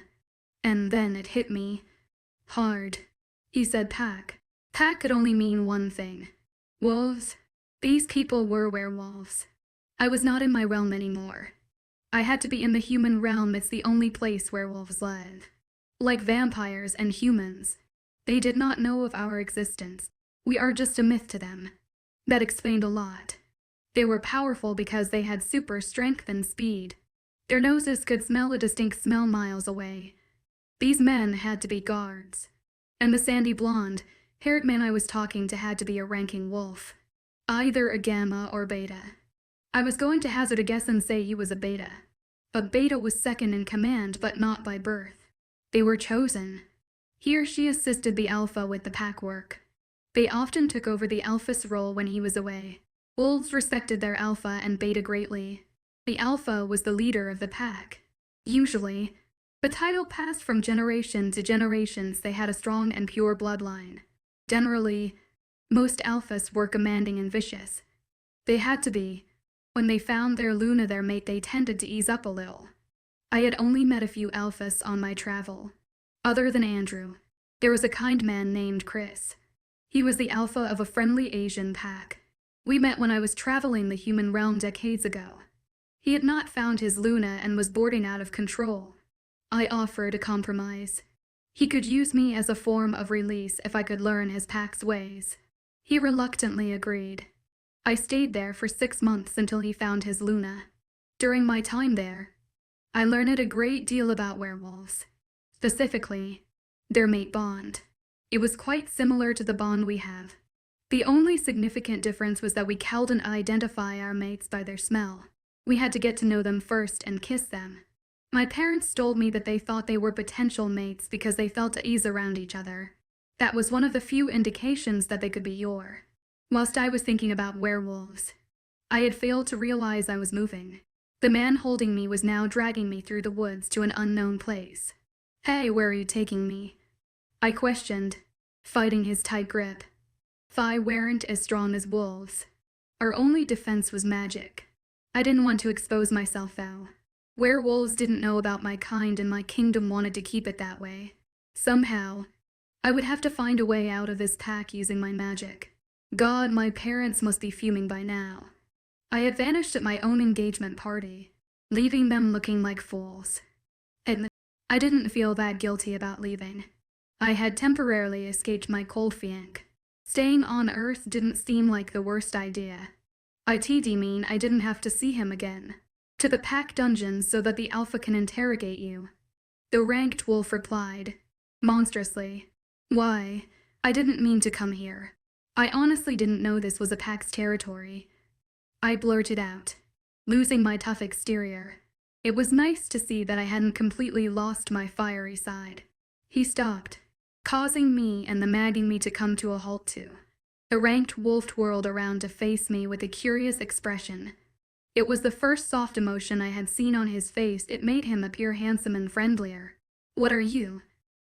And then it hit me. Hard. He said pack. Pack could only mean one thing. Wolves. These people were werewolves. I was not in my realm anymore. I had to be in the human realm. It's the only place werewolves live. Like vampires and humans, they did not know of our existence. We are just a myth to them. That explained a lot. They were powerful because they had super strength and speed. Their noses could smell a distinct smell miles away. These men had to be guards. And the sandy blonde-haired man I was talking to had to be a ranking wolf. Either a gamma or beta. I was going to hazard a guess and say he was a beta. But beta was second in command, but not by birth. They were chosen. He or she assisted the alpha with the pack work. They often took over the alpha's role when he was away. Wolves respected their alpha and beta greatly. The alpha was the leader of the pack. Usually, the title passed from generation to generation. They had a strong and pure bloodline. Generally, most alphas were commanding and vicious. They had to be. When they found their Luna, their mate, they tended to ease up a little. I had only met a few alphas on my travel. Other than Andrew, there was a kind man named Chris. He was the alpha of a friendly Asian pack. We met when I was traveling the human realm decades ago. He had not found his Luna and was boarding out of control. I offered a compromise. He could use me as a form of release if I could learn his pack's ways. He reluctantly agreed. I stayed there for 6 months until he found his Luna. During my time there, I learned a great deal about werewolves. Specifically, their mate bond. It was quite similar to the bond we have. The only significant difference was that we called and identify our mates by their smell. We had to get to know them first and kiss them. My parents told me that they thought they were potential mates because they felt at ease around each other. That was one of the few indications that they could be your. Whilst I was thinking about werewolves, I had failed to realize I was moving. The man holding me was now dragging me through the woods to an unknown place. Hey, where are you taking me? I questioned, fighting his tight grip. Fi weren't as strong as wolves. Our only defense was magic. I didn't want to expose myself though. Werewolves didn't know about my kind and my kingdom wanted to keep it that way. Somehow, I would have to find a way out of this pack using my magic. God, my parents must be fuming by now. I had vanished at my own engagement party, leaving them looking like fools. And I didn't feel that guilty about leaving. I had temporarily escaped my cold fianc. Staying on Earth didn't seem like the worst idea. It'd mean I didn't have to see him again. To the pack dungeons so that the alpha can interrogate you. The ranked wolf replied, monstrously. Why, I didn't mean to come here. I honestly didn't know this was a pack's territory. I blurted out, losing my tough exterior. It was nice to see that I hadn't completely lost my fiery side. He stopped, causing me and the magging me to come to a halt too. The ranked wolf twirled around to face me with a curious expression. It was the first soft emotion I had seen on his face. It made him appear handsome and friendlier. What are you?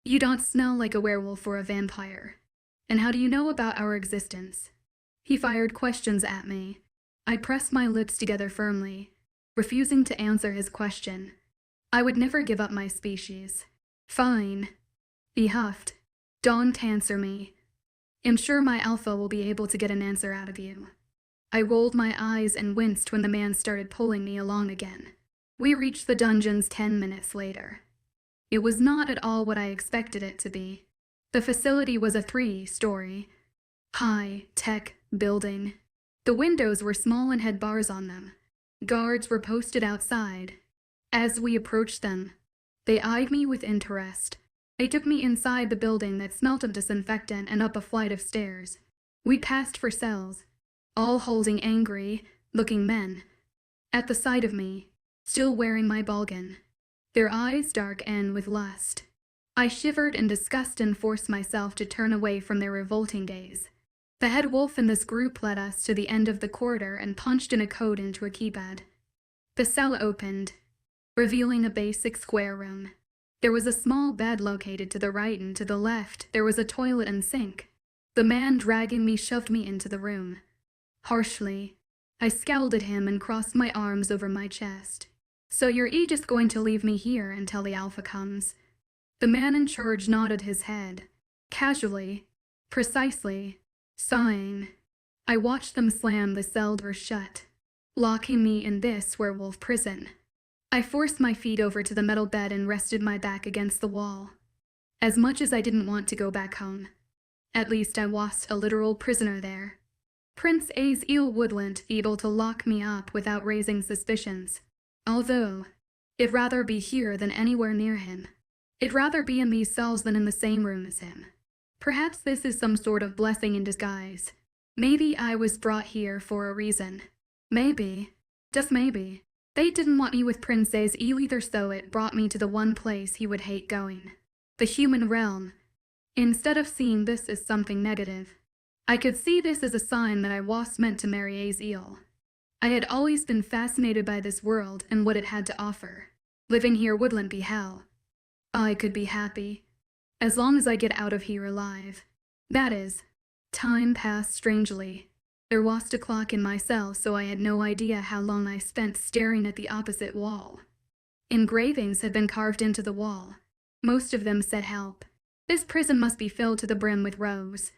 You don't smell like a werewolf or a vampire. And how do you know about our existence? He fired questions at me. I pressed my lips together firmly, refusing to answer his question. I would never give up my species. Fine, he huffed. Don't answer me. I'm sure my alpha will be able to get an answer out of you. I rolled my eyes and winced when the man started pulling me along again. We reached the dungeons 10 minutes later. It was not at all what I expected it to be. The facility was a 3-story, high-tech building. The windows were small and had bars on them. Guards were posted outside. As we approached them, they eyed me with interest. They took me inside the building that smelt of disinfectant and up a flight of stairs. We passed for cells, all holding angry-looking men. At the sight of me, still wearing my balgan, their eyes dark and with lust. I shivered in disgust and forced myself to turn away from their revolting gaze. The head wolf in this group led us to the end of the corridor and punched in a code into a keypad. The cell opened, revealing a basic square room. There was a small bed located to the right, and to the left there was a toilet and sink. The man dragging me shoved me into the room. Harshly, I scowled at him and crossed my arms over my chest. So you're just going to leave me here until the alpha comes? The man in charge nodded his head, casually, precisely, sighing. I watched them slam the cell door shut, locking me in this werewolf prison. I forced my feet over to the metal bed and rested my back against the wall. As much as I didn't want to go back home, at least I was a literal prisoner there. Prince Aziel wouldn't be able to lock me up without raising suspicions. Although, I'd rather be here than anywhere near him. I'd rather be in these cells than in the same room as him. Perhaps this is some sort of blessing in disguise. Maybe I was brought here for a reason. Maybe, just maybe, they didn't want me with Prince Aziel either, so it brought me to the one place he would hate going. The human realm. Instead of seeing this as something negative, I could see this as a sign that I was meant to marry Aziel. I had always been fascinated by this world and what it had to offer. Living here wouldn't be hell. I could be happy, as long as I get out of here alive. That is, time passed strangely. There was a clock in my cell, so I had no idea how long I spent staring at the opposite wall. Engravings had been carved into the wall. Most of them said help. This prison must be filled to the brim with rogues.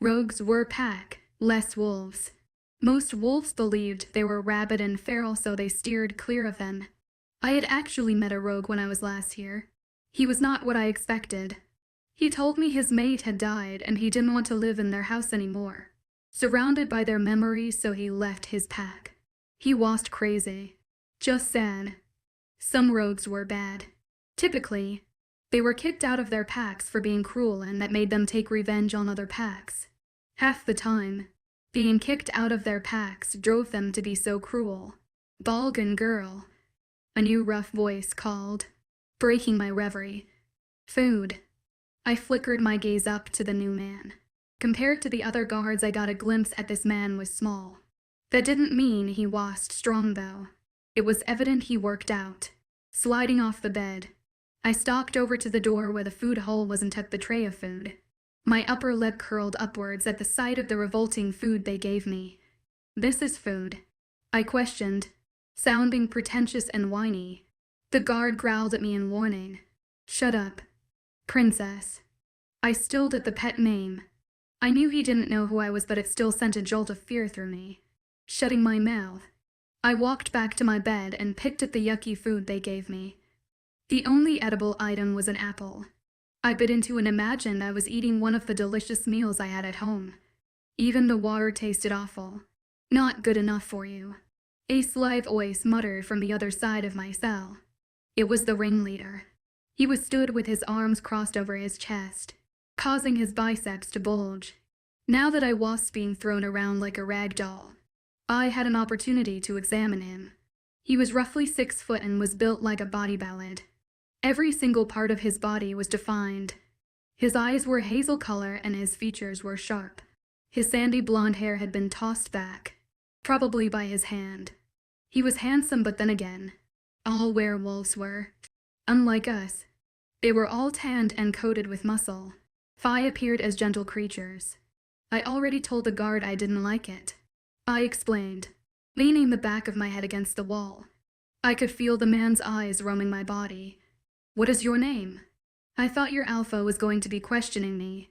Rogues were pack, less wolves. Most wolves believed they were rabid and feral, so they steered clear of them. I had actually met a rogue when I was last here. He was not what I expected. He told me his mate had died and he didn't want to live in their house anymore, surrounded by their memories, so he left his pack. He was crazy. Just sad. Some rogues were bad. Typically, they were kicked out of their packs for being cruel, and that made them take revenge on other packs. Half the time, being kicked out of their packs drove them to be so cruel. Balgan girl, a new rough voice called, breaking my reverie. Food. I flickered my gaze up to the new man. Compared to the other guards, I got a glimpse at this man was small. That didn't mean he was strong, though. It was evident he worked out. Sliding off the bed, I stalked over to the door where the food hole was and took the tray of food. My upper lip curled upwards at the sight of the revolting food they gave me. This is food, I questioned, sounding pretentious and whiny. The guard growled at me in warning. Shut up, princess. I stilled at the pet name. I knew he didn't know who I was, but it still sent a jolt of fear through me. Shutting my mouth, I walked back to my bed and picked at the yucky food they gave me. The only edible item was an apple. I bit into and imagined I was eating one of the delicious meals I had at home. Even the water tasted awful. Not good enough for you. A slight voice muttered from the other side of my cell. It was the ringleader. He was stood with his arms crossed over his chest, causing his biceps to bulge. Now that I was being thrown around like a rag doll, I had an opportunity to examine him. He was roughly 6 foot and was built like a body ballad. Every single part of his body was defined. His eyes were hazel color and his features were sharp. His sandy blonde hair had been tossed back, probably by his hand. He was handsome, but then again, all werewolves were. Unlike us, they were all tanned and coated with muscle. Fi appeared as gentle creatures. I already told the guard I didn't like it. I explained. leaning the back of my head against the wall. I could feel the man's eyes roaming my body. "What is your name?" "I thought your alpha was going to be questioning me,"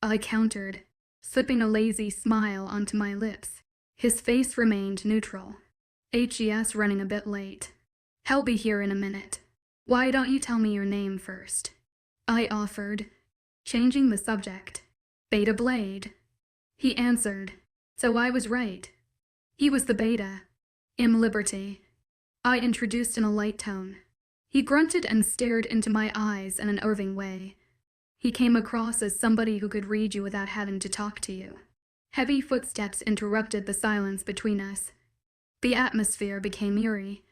I countered, slipping a lazy smile onto my lips. His face remained neutral. "HES running a bit late. He'll be here in a minute. Why don't you tell me your name first?" I offered, changing the subject. "Beta Blade." He answered, so I was right. He was the Beta. Liberty. I introduced in a light tone. He grunted and stared into my eyes in an Irving way. He came across as somebody who could read you without having to talk to you. Heavy footsteps interrupted the silence between us. The atmosphere became eerie.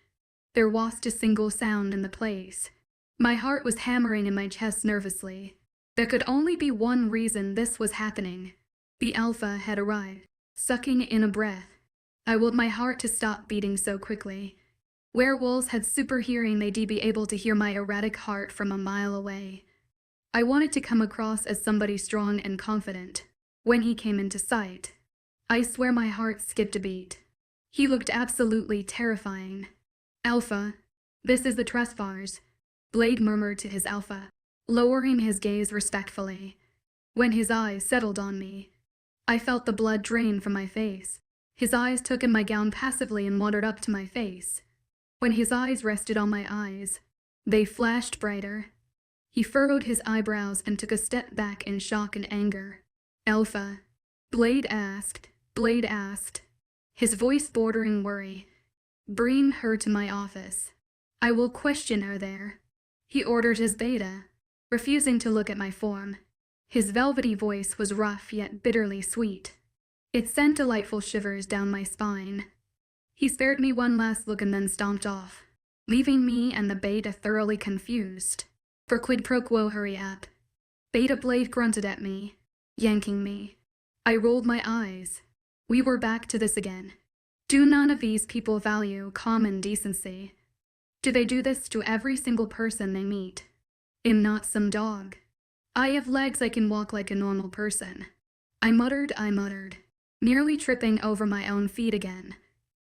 There wasn't a single sound in the place. My heart was hammering in my chest nervously. There could only be one reason this was happening. The alpha had arrived. Sucking in a breath, I willed my heart to stop beating so quickly. Werewolves had super hearing. They'd be able to hear my erratic heart from a mile away. I wanted to come across as somebody strong and confident. When he came into sight, I swear my heart skipped a beat. He looked absolutely terrifying. "Alpha, this is the Tresvars," Blade murmured to his alpha, lowering his gaze respectfully. When his eyes settled on me, I felt the blood drain from my face. His eyes took in my gown passively and wandered up to my face. When his eyes rested on my eyes, they flashed brighter. He furrowed his eyebrows and took a step back in shock and anger. "Alpha?" Blade asked, his voice bordering worry. "Bring her to my office. I will question her there," he ordered his Beta, refusing to look at my form. His velvety voice was rough yet bitterly sweet. It sent delightful shivers down my spine. He spared me one last look and then stomped off, leaving me and the Beta thoroughly confused. For quid pro quo, hurry up. Beta Blade grunted at me, yanking me. I rolled my eyes. We were back to this again. Do none of these people value common decency? Do they do this to every single person they meet? I'm not some dog. I have legs. I can walk like a normal person. I muttered, nearly tripping over my own feet again.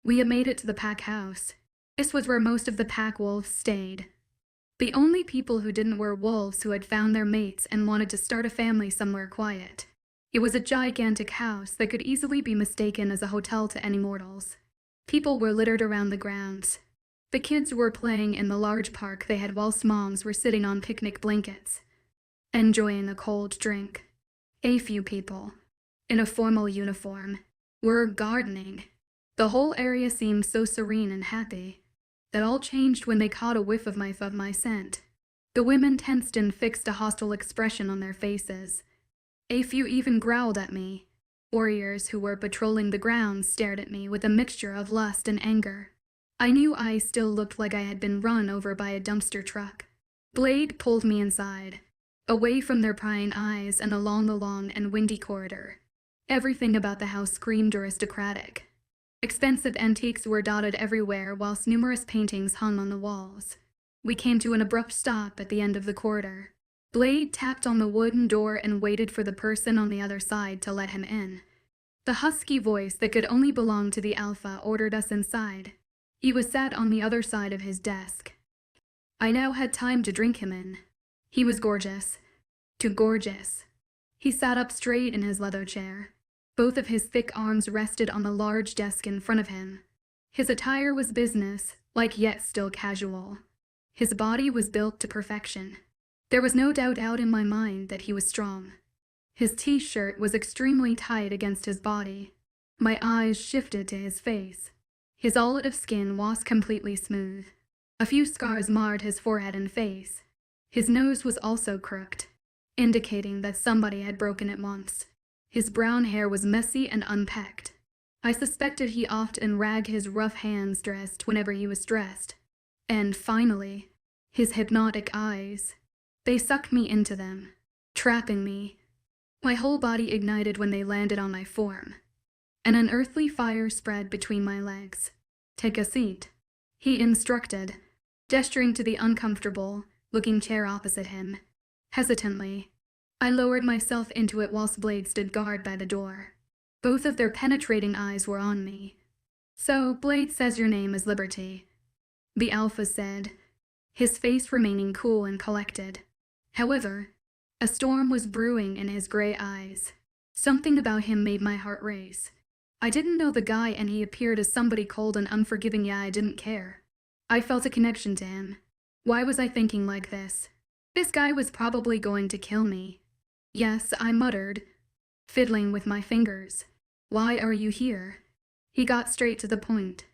We had made it to the pack house. This was where most of the pack wolves stayed. The only people who didn't were wolves who had found their mates and wanted to start a family somewhere quiet. It was a gigantic house that could easily be mistaken as a hotel to any mortals. People were littered around the grounds. The kids were playing in the large park they had whilst moms were sitting on picnic blankets, enjoying a cold drink. A few people, in a formal uniform, were gardening. The whole area seemed so serene and happy. That all changed when they caught a whiff of my scent. The women tensed and fixed a hostile expression on their faces. A few even growled at me. Warriors who were patrolling the grounds stared at me with a mixture of lust and anger. I knew I still looked like I had been run over by a dumpster truck. Blade pulled me inside, away from their prying eyes and along the long and windy corridor. Everything about the house screamed aristocratic. Expensive antiques were dotted everywhere, whilst numerous paintings hung on the walls. We came to an abrupt stop at the end of the corridor. Blade tapped on the wooden door and waited for the person on the other side to let him in. The husky voice that could only belong to the alpha ordered us inside. He was sat on the other side of his desk. I now had time to drink him in. He was gorgeous. Too gorgeous. He sat up straight in his leather chair. Both of his thick arms rested on the large desk in front of him. His attire was business-like yet still casual. His body was built to perfection. There was no doubt in my mind that he was strong. His t-shirt was extremely tight against his body. My eyes shifted to his face. His olive skin was completely smooth. A few scars marred his forehead and face. His nose was also crooked, indicating that somebody had broken it once. His brown hair was messy and unpecked. I suspected he often ragged his rough hands dressed whenever he was dressed. And finally, his hypnotic eyes. They sucked me into them, trapping me. My whole body ignited when they landed on my form. An unearthly fire spread between my legs. "Take a seat," he instructed, gesturing to the uncomfortable-looking chair opposite him. Hesitantly, I lowered myself into it whilst Blade stood guard by the door. Both of their penetrating eyes were on me. So, Blade says your name is Liberty, the Alpha said, his face remaining cool and collected. However, a storm was brewing in his gray eyes. Something about him made my heart race. I didn't know the guy and he appeared as somebody cold and unforgiving. I didn't care. I felt a connection to him. Why was I thinking like this? This guy was probably going to kill me. Yes, I muttered, fiddling with my fingers. Why are you here? He got straight to the point.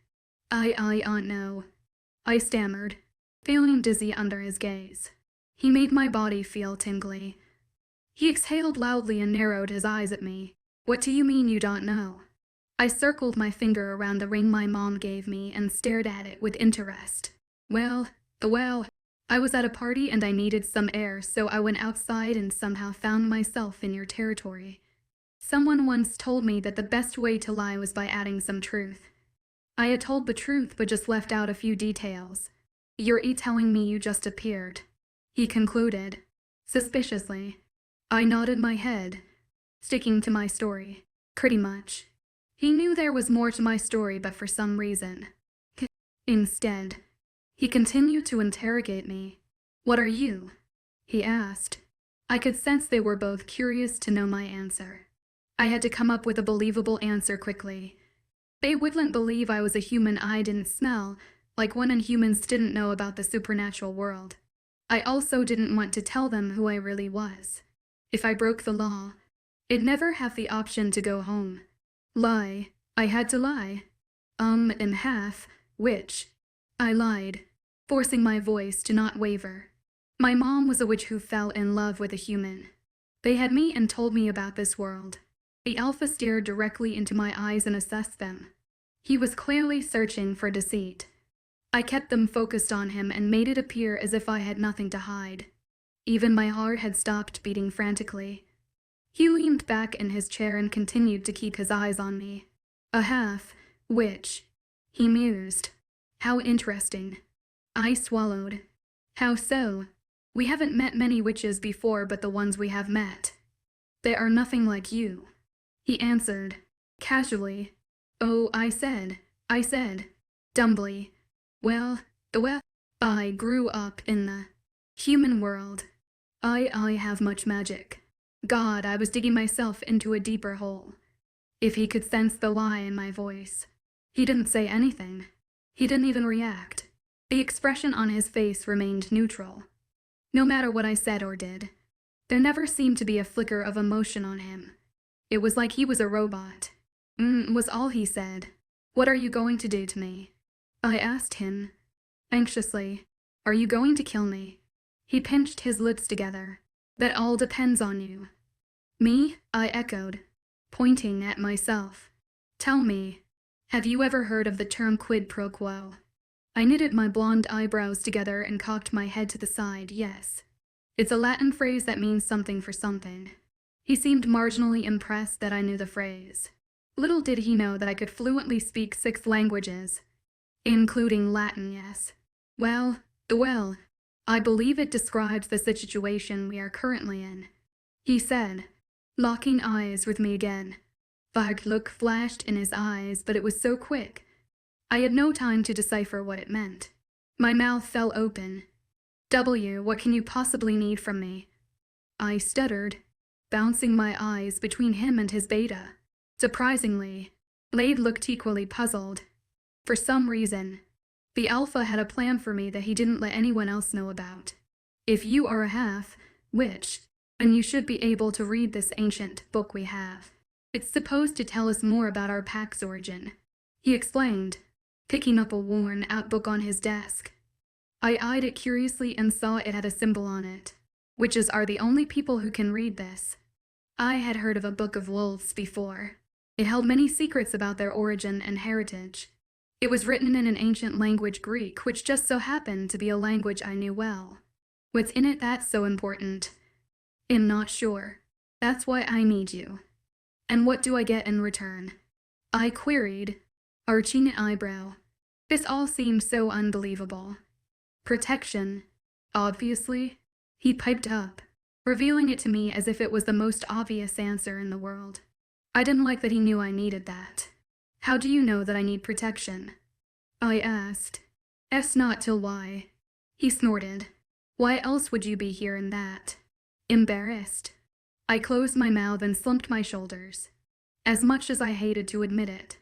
I don't know. I stammered, feeling dizzy under his gaze. He made my body feel tingly. He exhaled loudly and narrowed his eyes at me. What do you mean you don't know? I circled my finger around the ring my mom gave me and stared at it with interest. Well, I was at a party and I needed some air, so I went outside and somehow found myself in your territory. Someone once told me that the best way to lie was by adding some truth. I had told the truth but just left out a few details. You're telling me you just appeared, he concluded, suspiciously. I nodded my head, sticking to my story. Pretty much. He knew there was more to my story, but for some reason. Instead, he continued to interrogate me. What are you? He asked. I could sense they were both curious to know my answer. I had to come up with a believable answer quickly. They wouldn't believe I was a human I didn't smell, like when humans didn't know about the supernatural world. I also didn't want to tell them who I really was. If I broke the law, I'd never have the option to go home. Lie. I had to lie. In half, which. I lied, forcing my voice to not waver. My mom was a witch who fell in love with a human. They had me and told me about this world. The Alpha stared directly into my eyes and assessed them. He was clearly searching for deceit. I kept them focused on him and made it appear as if I had nothing to hide. Even my heart had stopped beating frantically. He leaned back in his chair and continued to keep his eyes on me. A half witch, he mused. How interesting. I swallowed. How so? We haven't met many witches before, but the ones we have met, they are nothing like you, he answered, casually. Oh, I said, dumbly. Well, I grew up in the human world. I have much magic. God, I was digging myself into a deeper hole. If he could sense the lie in my voice. He didn't say anything. He didn't even react. The expression on his face remained neutral. No matter what I said or did, there never seemed to be a flicker of emotion on him. It was like he was a robot. Was all he said. What are you going to do to me? I asked him, anxiously. Are you going to kill me? He pinched his lips together. That all depends on you. Me? I echoed, pointing at myself. Tell me, have you ever heard of the term quid pro quo? I knitted my blonde eyebrows together and cocked my head to the side. Yes. It's a Latin phrase that means something for something. He seemed marginally impressed that I knew the phrase. Little did he know that I could fluently speak 6 languages, including Latin, yes. Well, I believe it describes the situation we are currently in, he said, locking eyes with me again. Vague look flashed in his eyes, but it was so quick. I had no time to decipher what it meant. My mouth fell open. What can you possibly need from me? I stuttered, bouncing my eyes between him and his beta. Surprisingly, Blade looked equally puzzled. For some reason, the Alpha had a plan for me that he didn't let anyone else know about. If you are a half-witch, then you should be able to read this ancient book we have. It's supposed to tell us more about our pack's origin, he explained, picking up a worn-out book on his desk. I eyed it curiously and saw it had a symbol on it. Witches are the only people who can read this. I had heard of a book of wolves before. It held many secrets about their origin and heritage. It was written in an ancient language, Greek, which just so happened to be a language I knew well. What's in it that's so important? I'm not sure. That's why I need you. And what do I get in return? I queried, arching an eyebrow. This all seemed so unbelievable. Protection, obviously, he piped up, revealing it to me as if it was the most obvious answer in the world. I didn't like that he knew I needed that. How do you know that I need protection? I asked. S not till why. He snorted. Why else would you be here in that? Embarrassed. I closed my mouth and slumped my shoulders. As much as I hated to admit it,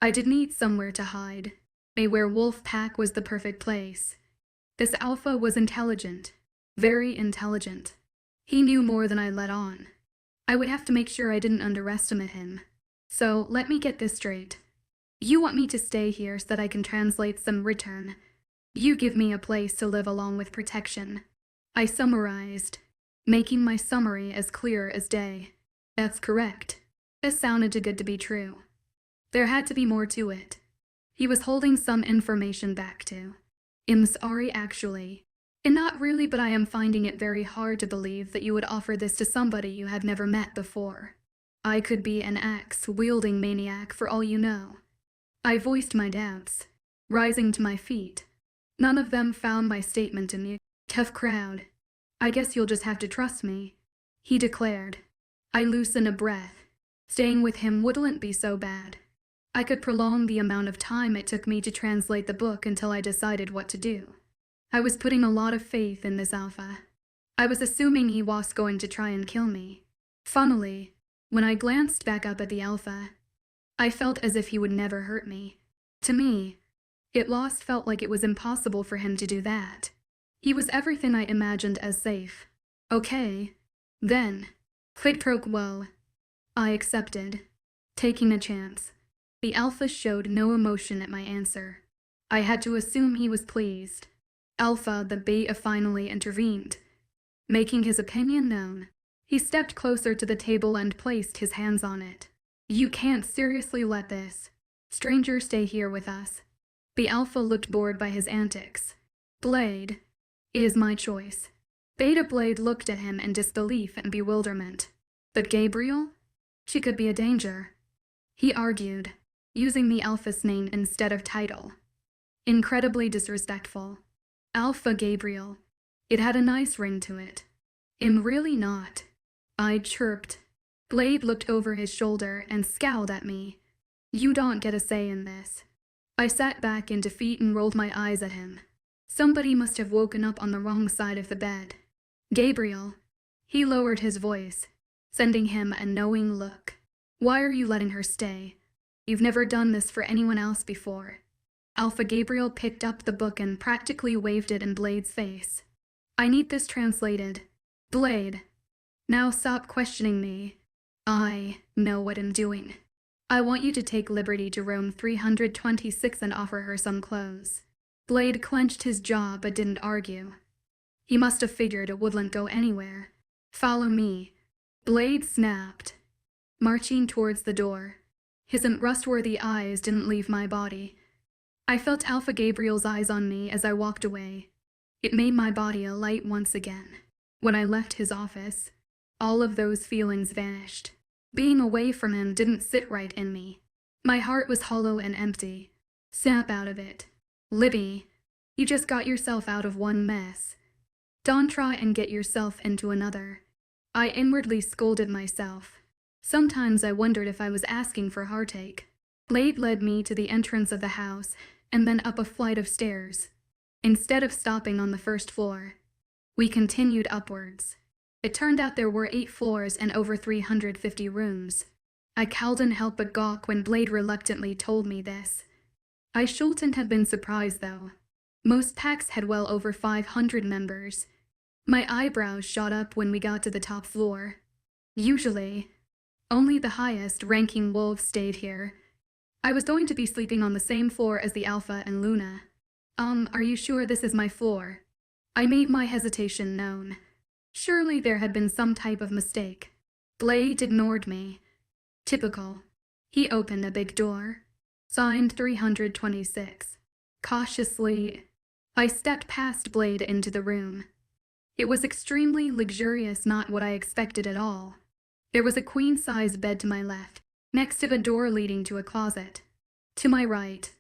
I did need somewhere to hide. A werewolf pack was the perfect place. This alpha was intelligent. Very intelligent. He knew more than I let on. I would have to make sure I didn't underestimate him. So, let me get this straight. You want me to stay here so that I can translate some return. You give me a place to live along with protection. I summarized, making my summary as clear as day. That's correct. This sounded too good to be true. There had to be more to it. He was holding some information back to. I'm sorry, actually. And not really, but I am finding it very hard to believe that you would offer this to somebody you have never met before. I could be an axe-wielding maniac for all you know. I voiced my doubts, rising to my feet. None of them found my statement amusing. Tough crowd. I guess you'll just have to trust me, he declared. I loosened a breath. Staying with him wouldn't be so bad. I could prolong the amount of time it took me to translate the book until I decided what to do. I was putting a lot of faith in this alpha. I was assuming he was going to try and kill me. Funnily, when I glanced back up at the alpha, I felt as if he would never hurt me. To me, it felt like it was impossible for him to do that. He was everything I imagined as safe. Okay, then, quid pro quo. I accepted, taking a chance. The alpha showed no emotion at my answer. I had to assume he was pleased. Alpha, the beta, finally intervened, making his opinion known. He stepped closer to the table and placed his hands on it. You can't seriously let this stranger stay here with us. The alpha looked bored by his antics. Blade, it is my choice. Beta Blade looked at him in disbelief and bewilderment. But Gabriel? She could be a danger. He argued, using the alpha's name instead of title. Incredibly disrespectful. Alpha Gabriel. It had a nice ring to it. I'm really not. I chirped. Blade looked over his shoulder and scowled at me. You don't get a say in this. I sat back in defeat and rolled my eyes at him. Somebody must have woken up on the wrong side of the bed. Gabriel. He lowered his voice, sending him a knowing look. Why are you letting her stay? You've never done this for anyone else before. Alpha Gabriel picked up the book and practically waved it in Blade's face. I need this translated. Blade. Now stop questioning me. I know what I'm doing. I want you to take liberty to roam 326 and offer her some clothes. Blade clenched his jaw but didn't argue. He must have figured it wouldn't go anywhere. Follow me. Blade snapped, marching towards the door. His untrustworthy eyes didn't leave my body. I felt Alpha Gabriel's eyes on me as I walked away. It made my body alight once again. When I left his office, all of those feelings vanished. Being away from him didn't sit right in me. My heart was hollow and empty. Snap out of it. Libby, you just got yourself out of one mess. Don't try and get yourself into another. I inwardly scolded myself. Sometimes I wondered if I was asking for heartache. Blade led me to the entrance of the house and then up a flight of stairs. Instead of stopping on the first floor, we continued upwards. It turned out there were 8 floors and over 350 rooms. I couldn't help but gawk when Blade reluctantly told me this. I shouldn't have been surprised, though. Most packs had well over 500 members. My eyebrows shot up when we got to the top floor. Usually, only the highest-ranking wolves stayed here. I was going to be sleeping on the same floor as the Alpha and Luna. Are you sure this is my floor? I made my hesitation known. Surely there had been some type of mistake. Blade ignored me. Typical. He opened a big door. Signed 326. Cautiously, I stepped past Blade into the room. It was extremely luxurious, not what I expected at all. There was a queen-size bed to my left, next to the door leading to a closet. To my right,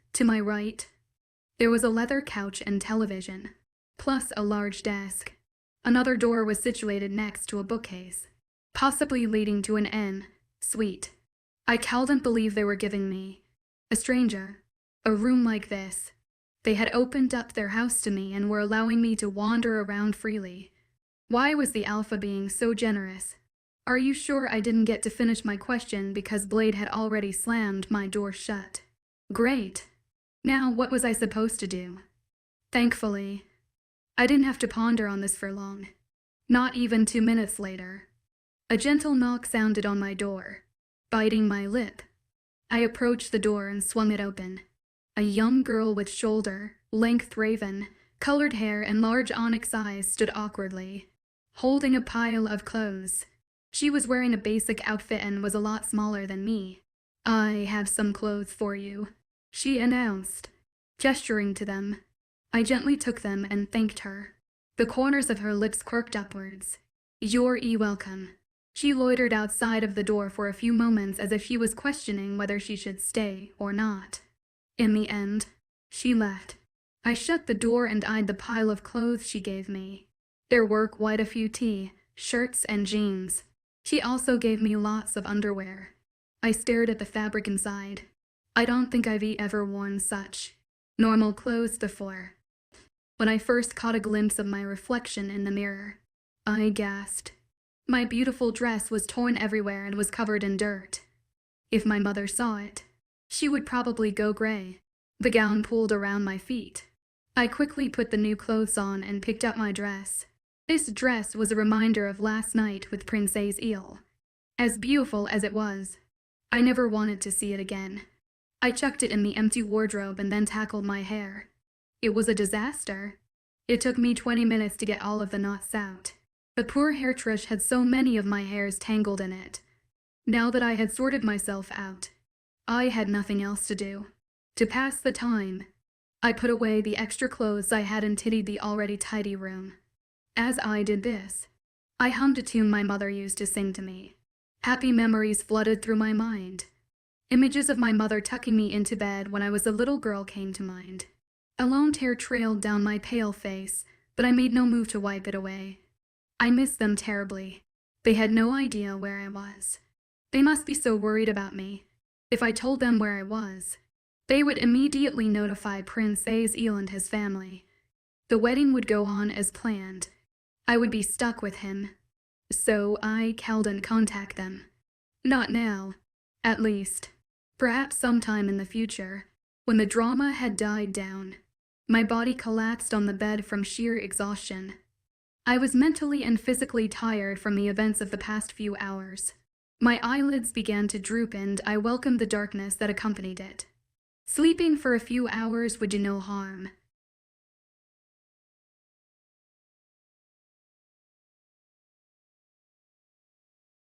there was a leather couch and television, plus a large desk. Another door was situated next to a bookcase, possibly leading to an inn suite. I couldn't believe they were giving me A stranger. A room like this. They had opened up their house to me and were allowing me to wander around freely. Why was the alpha being so generous? Are you sure I didn't get to finish my question because Blade had already slammed my door shut? Great. Now what was I supposed to do? Thankfully, I didn't have to ponder on this for long. Not even 2 minutes later. A gentle knock sounded on my door, biting my lip. I approached the door and swung it open. A young girl with shoulder-length raven-colored hair and large onyx eyes stood awkwardly, holding a pile of clothes. She was wearing a basic outfit and was a lot smaller than me. "I have some clothes for you," she announced, gesturing to them. I gently took them and thanked her. The corners of her lips quirked upwards. "You're welcome." She loitered outside of the door for a few moments as if she was questioning whether she should stay or not. In the end, she left. I shut the door and eyed the pile of clothes she gave me. There were quite a few shirts and jeans. She also gave me lots of underwear. I stared at the fabric inside. I don't think I've ever worn such normal clothes before. When I first caught a glimpse of my reflection in the mirror, I gasped. My beautiful dress was torn everywhere and was covered in dirt. If my mother saw it, she would probably go gray. The gown pulled around my feet. I quickly put the new clothes on and picked up my dress. This dress was a reminder of last night with Princess Eel. As beautiful as it was, I never wanted to see it again. I chucked it in the empty wardrobe and then tackled my hair. It was a disaster. It took me 20 minutes to get all of the knots out. The poor hair trush had so many of my hairs tangled in it. Now that I had sorted myself out, I had nothing else to do. To pass the time, I put away the extra clothes I had and tidied the already tidy room. As I did this, I hummed a tune my mother used to sing to me. Happy memories flooded through my mind. Images of my mother tucking me into bed when I was a little girl came to mind. A lone tear trailed down my pale face, but I made no move to wipe it away. I missed them terribly. They had no idea where I was. They must be so worried about me. If I told them where I was, they would immediately notify Prince Eel and his family. The wedding would go on as planned. I would be stuck with him. So I couldn't contact them. Not now, at least. Perhaps sometime in the future, when the drama had died down. My body collapsed on the bed from sheer exhaustion. I was mentally and physically tired from the events of the past few hours. My eyelids began to droop and I welcomed the darkness that accompanied it. Sleeping for a few hours would do no harm,